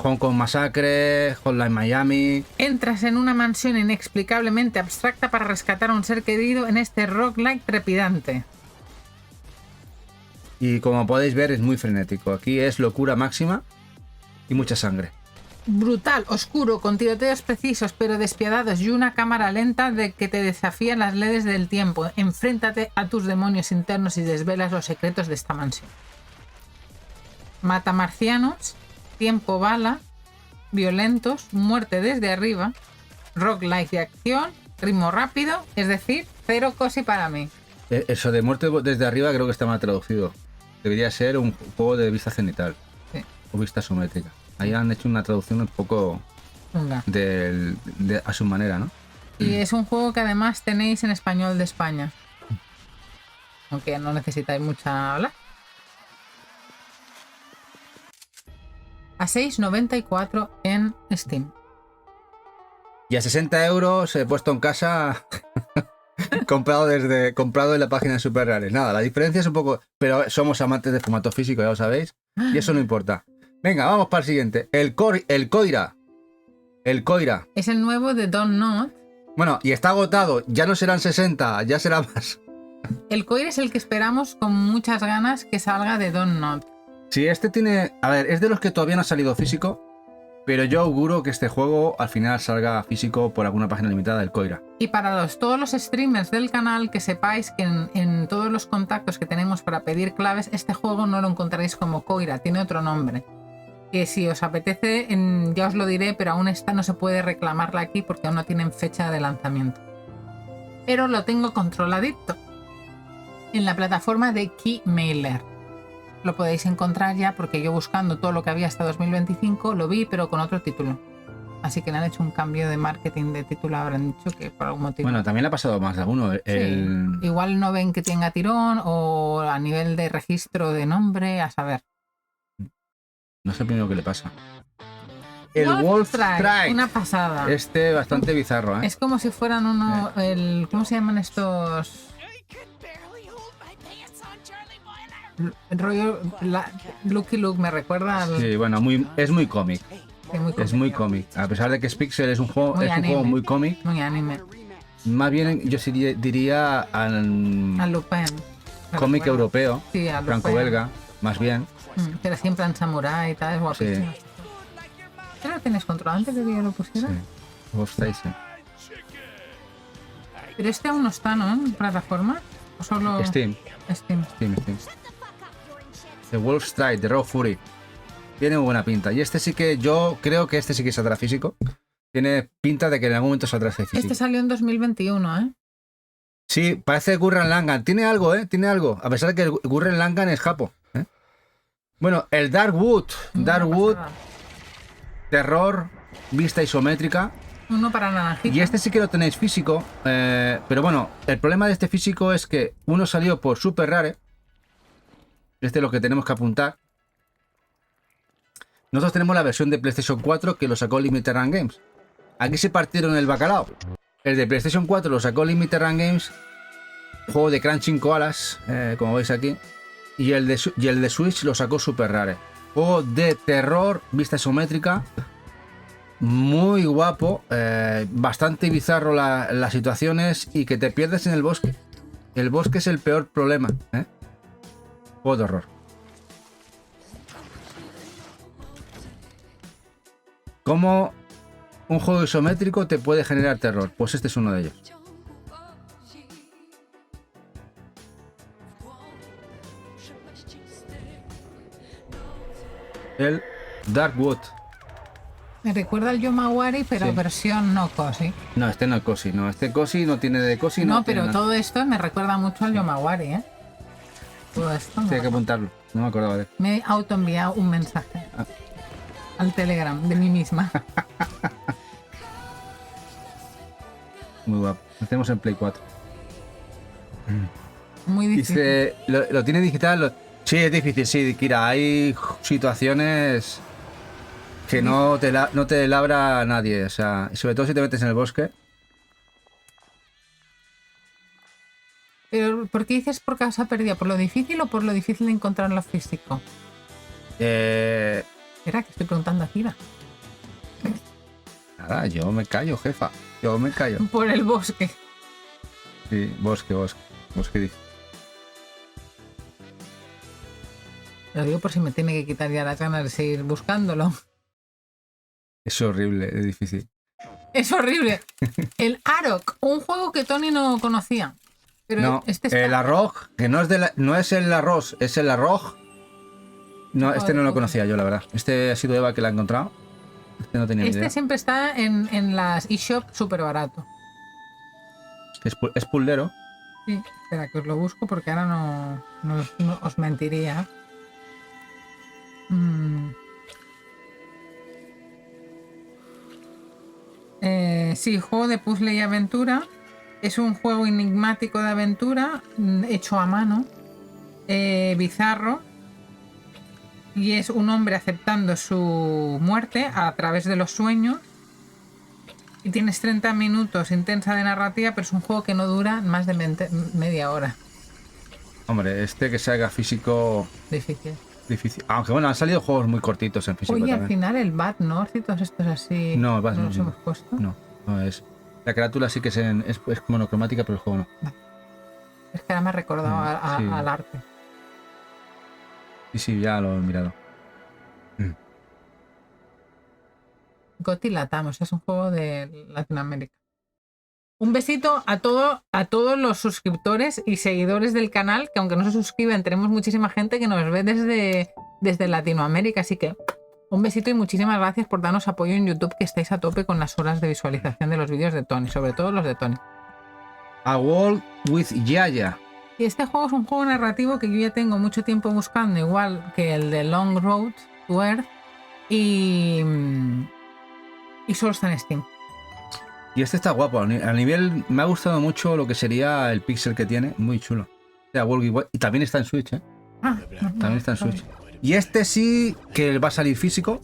Hong Kong Massacre, Hotline Miami. Entras en una mansión inexplicablemente abstracta para rescatar a un ser querido en este roguelike trepidante. Y como podéis ver, es muy frenético. Aquí es locura máxima y mucha sangre. brutal, oscuro, con tiroteos precisos pero despiadados y una cámara lenta de que te desafían las leyes del tiempo. Enfréntate a tus demonios internos y desvelas los secretos de esta mansión. Mata marcianos, tiempo bala, violentos, muerte desde arriba, roguelike de acción, ritmo rápido, es decir, cero cosi para mí. Eso de muerte desde arriba creo que está mal traducido. Debería ser un juego de vista cenital. Sí. O vista isométrica. Ahí han hecho una traducción un poco a su manera, ¿no? Y es un juego que además tenéis en español de España. Aunque no necesitáis mucha habla. A 6,94 en Steam. Y a 60 euros he puesto en casa comprado en la página de Super Rares. Nada, la diferencia es un poco... Pero somos amantes de formato físico, ya lo sabéis. Y eso no importa. Venga, vamos para el siguiente. El Coira. El Coira. Es el nuevo de Don't Not. Bueno, y está agotado. Ya no serán 60, ya será más. El Coira es el que esperamos con muchas ganas que salga de Don't Not. Sí, este tiene... A ver, es de los que todavía no ha salido físico. Pero yo auguro que este juego al final salga físico por alguna página limitada del Coira. Y para todos los streamers del canal, que sepáis que en todos los contactos que tenemos para pedir claves, este juego no lo encontraréis como Coira, tiene otro nombre. Que si os apetece, ya os lo diré, pero aún esta no se puede reclamarla aquí porque aún no tienen fecha de lanzamiento. Pero lo tengo controladito en la plataforma de Keymailer. Lo podéis encontrar ya porque yo buscando todo lo que había hasta 2025 lo vi, pero con otro título. Así que le han hecho un cambio de marketing de título, habrán dicho que por algún motivo. Bueno, también le ha pasado más de alguno. Sí. Igual no ven que tenga tirón o a nivel de registro de nombre, a saber. No sé primero qué le pasa. El Wolf Strike, una pasada. Este bastante bizarro, ¿eh? Es como si fueran uno... ¿Cómo se llaman estos...? El rollo Lucky Luke me recuerda al... Sí, bueno, es muy cómic. Es muy cómic. A pesar de que es Pixel, es un juego muy cómic. Muy anime. Más bien yo diría al Lupin. Cómic europeo, sí, franco-belga, más bien. Pero siempre en samurái y tal, es guapísimo. Sí. ¿Qué lo tienes controlado antes de que yo lo pusiera? Sí, Wolfenstein, sí. Pero este aún no está, ¿no? En plataforma. ¿O solo...? Steam. The Wolf Strike, de Raw Fury. Tiene muy buena pinta. Y este sí que yo creo que este sí que saldrá físico. Tiene pinta de que en algún momento saldrá físico. Este salió en 2021, ¿eh? Sí, parece Gurren Lagann. Tiene algo, ¿eh? Tiene algo. A pesar de que Gurren Lagann es japo. ¿eh? Bueno, el Darkwood. Darkwood. Terror. Vista isométrica. Uno para naranjita. Y este sí que lo tenéis físico. Pero bueno, el problema de este físico es que uno salió por Super Rare. Este es lo que tenemos que apuntar. Nosotros tenemos la versión de PlayStation 4 que lo sacó Limited Run Games. Aquí se partieron el bacalao. El de PlayStation 4 lo sacó Limited Run Games. Juego de Crunching Koalas, como veis aquí. Y el de Switch lo sacó Super Rare. Juego de terror, vista isométrica. Muy guapo. Bastante bizarro las situaciones y que te pierdes en el bosque. El bosque es el peor problema. Juego de horror. ¿Cómo un juego isométrico te puede generar terror? Pues este es uno de ellos. El Darkwood. Me recuerda al Yomawari, pero sí. Versión no cosi. No, este no es cosi, no. Este cosi no tiene de cosi. No, pero todo esto me recuerda mucho al Yomawari, ¿eh? Todo esto. Sí, hay que apuntarlo. No me acordaba de él. Me he autoenviado un mensaje al Telegram de mí misma. Muy guapo. Lo tenemos en Play 4. Muy difícil. Dice, ¿lo tiene digital? Sí, es difícil, sí, Kira. Hay situaciones que no te labra nadie. O sea, sobre todo si te metes en el bosque. Pero, ¿por qué dices por causa perdida? ¿Por lo difícil o por lo difícil de encontrarlo físico? Espera, que estoy preguntando a Kira. Nada, yo me callo, jefa. Yo me callo. Por el bosque. Sí, bosque dice. Lo digo por si me tiene que quitar ya las ganas de seguir buscándolo. Es horrible, es difícil. Es horrible. El Arok, un juego que Tony no conocía. Pero No, este está... el arroz, que no es el arroz, es el arroz. No, este no lo conocía yo, la verdad. Este ha sido Eva que lo ha encontrado. Este no tenía ni Este idea. siempre está en las eShop súper barato. Es pullero. Sí, espera, que os lo busco porque ahora no os mentiría. Sí, juego de puzzle y aventura. Es un juego enigmático de aventura hecho a mano, bizarro, y es un hombre aceptando su muerte a través de los sueños. Y tienes 30 minutos intensa de narrativa, pero es un juego que no dura más de media hora. Hombre, este que salga físico Difícil. Aunque bueno, han salido juegos muy cortitos en físico Oye, al también. final el Bad North y todos estos así. No, el Bad ¿no North los sí. hemos puesto? No es. La carátula sí que es monocromática, pero el juego no. Es que ahora me ha recordado Sí. al arte. Sí, ya lo he mirado. Goti Latam, es un juego de Latinoamérica. Un besito a todos los suscriptores y seguidores del canal, que aunque no se suscriben, tenemos muchísima gente que nos ve desde Latinoamérica, así que un besito y muchísimas gracias por darnos apoyo en YouTube, que estáis a tope con las horas de visualización de los vídeos de Tony, sobre todo los de Tony. A World with Yaya. Y este juego es un juego narrativo que yo ya tengo mucho tiempo buscando, igual que el de Long Road to Earth y solo está en Steam. Y este está guapo. A nivel, me ha gustado mucho lo que sería el pixel que tiene. Muy chulo. Y también está en Switch, ¿eh? También está en Switch. Y este sí que va a salir físico.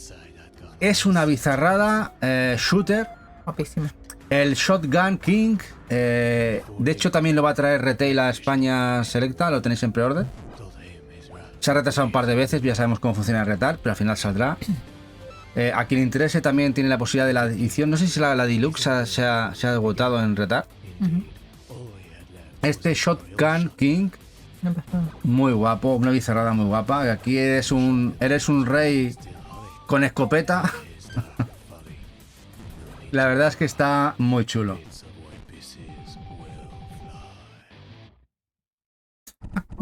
Es una bizarrada shooter. Guapísimo. El Shotgun King. De hecho, también lo va a traer Retail a España Selecta. Lo tenéis en pre-order. Se ha retrasado un par de veces. Ya sabemos cómo funciona el Retard, pero al final saldrá. A quien le interese también tiene la posibilidad de la edición. No sé si la Deluxe se ha agotado en Retard. Este Shotgun King, muy guapo, una bizarrada muy guapa. Aquí eres un rey con escopeta. La verdad es que está muy chulo.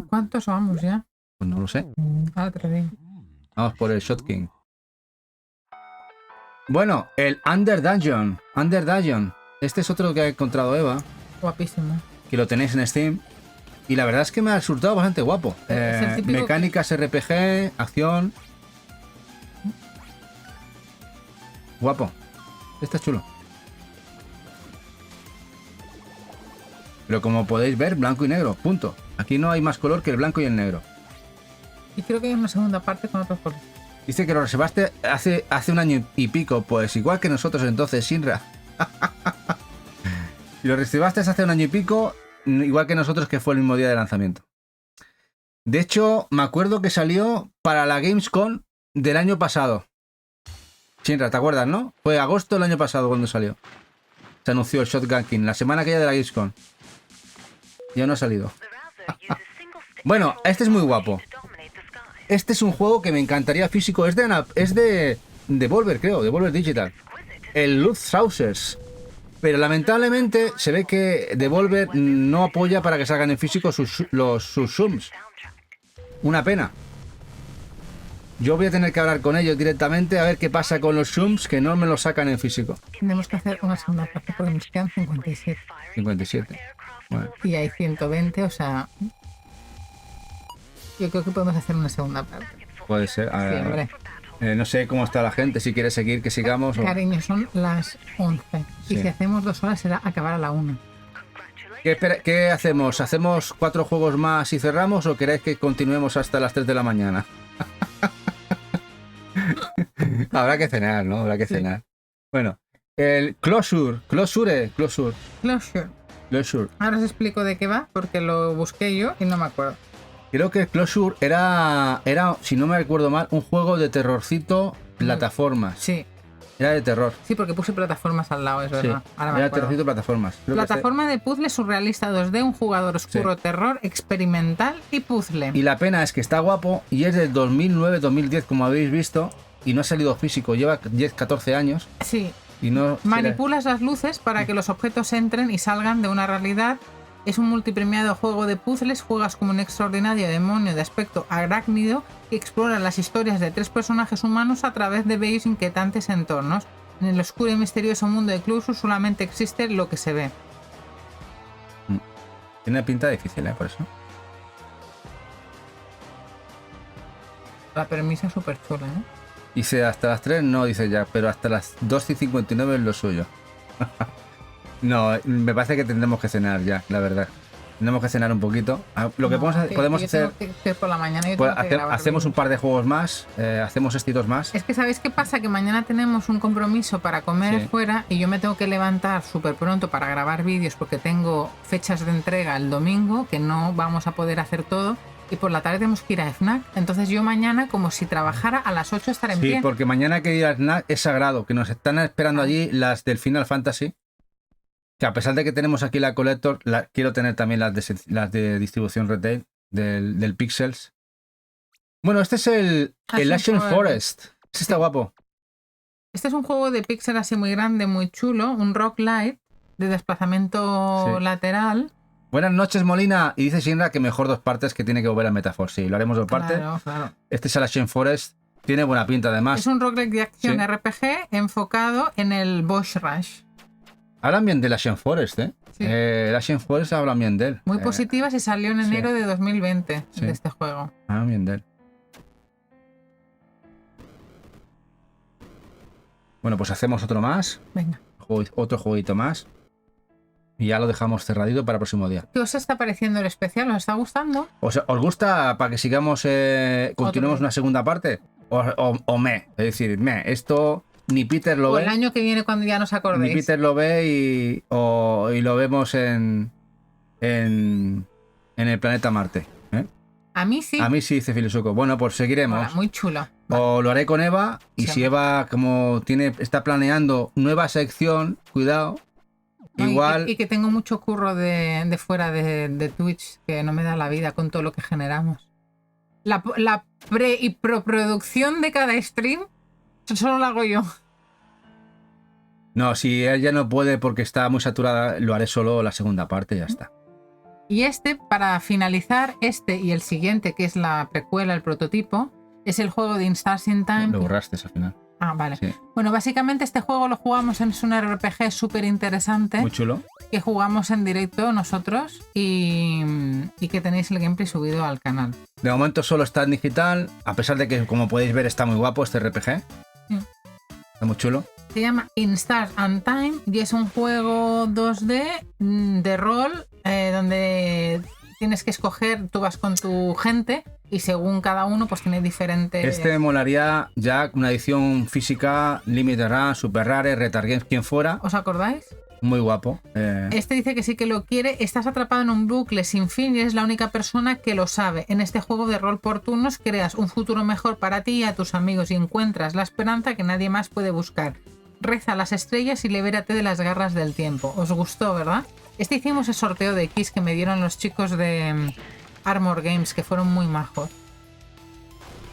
¿Cuántos vamos ya? Pues no lo sé. Ahora te lo digo. Vamos por el Shot King. Bueno, el Under Dungeon. Este es otro que ha encontrado Eva. Guapísimo. Que lo tenéis en Steam. Y la verdad es que me ha resultado bastante guapo. Mecánicas RPG, acción. Guapo. Este es chulo. Pero como podéis ver, blanco y negro. Punto. Aquí no hay más color que el blanco y el negro. Y creo que hay una segunda parte con otros colores. Dice que lo reservaste hace un año y pico. Pues igual que nosotros entonces, Shinra. Si lo reservaste hace un año y pico, igual que nosotros, que fue el mismo día de lanzamiento. De hecho, me acuerdo que salió para la Gamescom del año pasado. Shinra, ¿te acuerdas, no? Fue agosto del año pasado cuando salió. Se anunció el Shotgun King, la semana aquella de la Gamescom. Ya no ha salido. Bueno, este es muy guapo. Este es un juego que me encantaría físico. Es de Devolver, creo, Devolver Digital. El Luftrausers. Pero lamentablemente se ve que Devolver no apoya para que salgan en físico sus Zooms. Una pena. Yo voy a tener que hablar con ellos directamente a ver qué pasa con los Zooms que no me los sacan en físico. Tenemos que hacer una segunda parte porque nos quedan 57. 57. Bueno. Y hay 120, o sea... Yo creo que podemos hacer una segunda parte. Puede ser. Sí, hombre. No sé cómo está la gente, si quiere seguir, que sigamos. Cariño, son las 11. Sí. Y si hacemos 2 horas será acabar a la 1. ¿Qué hacemos? ¿Hacemos 4 juegos más y cerramos o queréis que continuemos hasta las 3 de la mañana? Habrá que cenar, ¿no? Habrá que cenar. Bueno, el Closure. Ahora os explico de qué va, porque lo busqué yo y no me acuerdo. Creo que Closure era, si no me recuerdo mal, un juego de terrorcito plataformas. Sí. Era de terror. Sí, porque puse plataformas al lado, es Sí, verdad. Ahora me era acuerdo. terrorcito plataformas. Creo que Plataforma de puzzle surrealista 2D, un jugador oscuro, Sí. terror, experimental y puzzle. Y la pena es que está guapo y es del 2009-2010, como habéis visto. y no ha salido físico, lleva 10, 14 años Sí. y no... Manipulas las luces para que los objetos entren y salgan de una realidad. Es un multipremiado juego de puzzles. Juegas como un extraordinario demonio de aspecto arácnido que explora las historias de 3 personajes humanos a través de bellos e inquietantes entornos. En el oscuro y misterioso mundo de Clusus solamente existe lo que se ve. Tiene pinta difícil, por eso. La premisa es súper chula, ¿eh? Dice hasta las 3, no, dice ya, pero hasta las 2:59 es lo suyo. No, me parece que tendremos que cenar ya, la verdad. Tendremos que cenar un poquito. Lo que podemos hacer... Que por la mañana pues hacemos un par de juegos más, hacemos estilos más. Es que ¿sabéis qué pasa? Que mañana tenemos un compromiso para comer fuera y yo me tengo que levantar súper pronto para grabar vídeos porque tengo fechas de entrega el domingo que no vamos a poder hacer todo y por la tarde tenemos que ir a FNAC. Entonces yo mañana, como si trabajara, a las 8 estaré en pie. Sí, porque mañana hay que ir a FNAC, es sagrado, que nos están esperando allí las del Final Fantasy. Que a pesar de que tenemos aquí la Collector, quiero tener también las de distribución retail del Pixels. Bueno, este es el Ashen Forest. Este está guapo. Este es un juego de pixel así muy grande, muy chulo. Un roguelite de desplazamiento lateral. Buenas noches, Molina. Y dice Shinra que mejor 2 partes, que tiene que volver a Metafor. Sí, lo haremos 2 partes. Claro. Este es el Ashen Forest. Tiene buena pinta, además. Es un roguelike de acción RPG enfocado en el Boss Rush. Hablan bien del Ashen Forest, ¿eh? Sí. El Ashen Forest hablan bien de él. Muy positivas y salió en enero de 2020 de este juego. Hablan bien de él. Bueno, pues hacemos otro más. Venga. Otro jueguito más. Y ya lo dejamos cerradito para el próximo día. ¿Qué os está pareciendo el especial? ¿Os está gustando? ¿Os gusta para que sigamos, continuemos una segunda parte? Es decir, esto... Ni Peter lo ve. O el año que viene cuando ya nos acordéis. Ni Peter lo ve y lo vemos en el planeta Marte. A mí sí. A mí sí, dice Filosoco. Bueno, pues seguiremos. Hola, muy chulo. O lo haré con Eva. Y si Eva, como está planeando nueva sección, cuidado. No, igual. Y que tengo mucho curro de fuera de Twitch, que no me da la vida con todo lo que generamos. La pre y proproducción de cada stream solo lo hago yo. No, si ella no puede porque está muy saturada, lo haré solo la segunda parte y ya está. Y para finalizar, y el siguiente, que es la precuela, el prototipo, es el juego de Instars in Time. Lo borraste al final. Ah, vale. Sí. Bueno, básicamente este juego lo jugamos, es un RPG súper interesante. Muy chulo. Que jugamos en directo nosotros y que tenéis el gameplay subido al canal. De momento solo está en digital, a pesar de que, como podéis ver, está muy guapo este RPG. Está muy chulo. Se llama Instars in Time y es un juego 2D de rol donde tienes que escoger, tú vas con tu gente y según cada uno pues tiene diferentes... Este molaría ya una edición física, Limited Run, Super Rare, Retard Games, quien fuera. ¿Os acordáis? Muy guapo. Este dice que sí que lo quiere. Estás atrapado en un bucle sin fin y eres la única persona que lo sabe. En este juego de rol por turnos creas un futuro mejor para ti y a tus amigos y encuentras la esperanza que nadie más puede buscar. Reza a las estrellas y libérate de las garras del tiempo. ¿Os gustó, verdad? Hicimos el sorteo de X que me dieron los chicos de Armor Games, que fueron muy majos.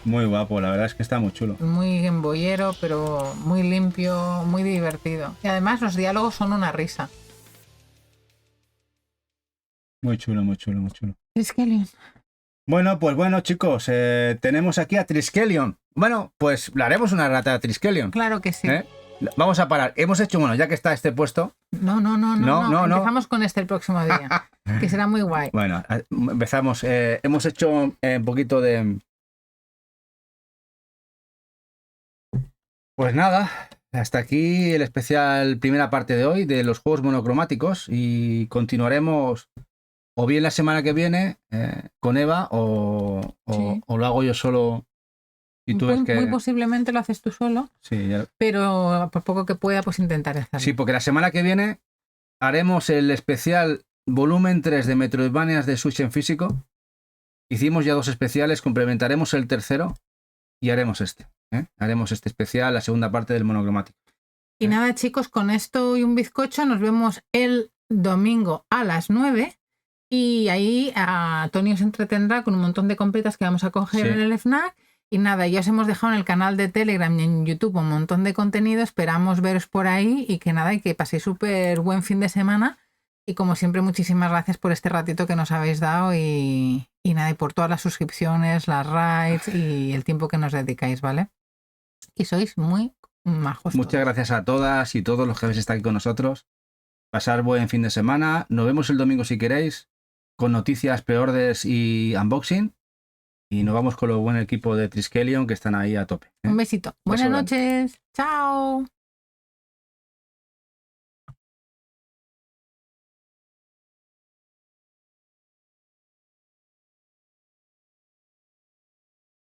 Muy guapo, la verdad es que está muy chulo. Muy gameboyero, pero muy limpio, muy divertido. Y además los diálogos son una risa. Muy chulo, muy chulo, muy chulo. Triskelion. Bueno, pues bueno, chicos, tenemos aquí a Triskelion. Bueno, pues le haremos una rata a Triskelion. Claro que sí. Vamos a parar. Hemos hecho, bueno, ya que está este puesto. No. Empezamos con el próximo día, que será muy guay. Bueno, empezamos. Hemos hecho un poquito de... Pues nada, hasta aquí el especial primera parte de hoy de los juegos monocromáticos y continuaremos o bien la semana que viene con Eva o lo hago yo solo. Y tú muy posiblemente lo haces tú solo, sí, pero por poco que pueda pues intentaré hacerlo. Sí, porque la semana que viene haremos el especial volumen 3 de Metroidvanias de Switch en físico. Hicimos ya 2 especiales, complementaremos el tercero y haremos este. Haremos este especial, la segunda parte del monocromático. Y nada, chicos, con esto y un bizcocho nos vemos el domingo a las 9 y ahí Tony os entretendrá con un montón de completas que vamos a coger en el FNAC Y nada, ya os hemos dejado en el canal de Telegram y en YouTube un montón de contenido. Esperamos veros por ahí y que nada, y que paséis súper buen fin de semana. Y como siempre, muchísimas gracias por este ratito que nos habéis dado y nada, y por todas las suscripciones, las raids y el tiempo que nos dedicáis, ¿vale? Y sois muy majos. Muchas todos. gracias a todas y todos los que habéis estado aquí con nosotros. Pasar buen fin de semana. Nos vemos el domingo si queréis, con noticias, preorders y unboxing. Y nos vamos con lo buen equipo de Triskelion que están ahí a tope. Un besito. Buenas noches. Chao.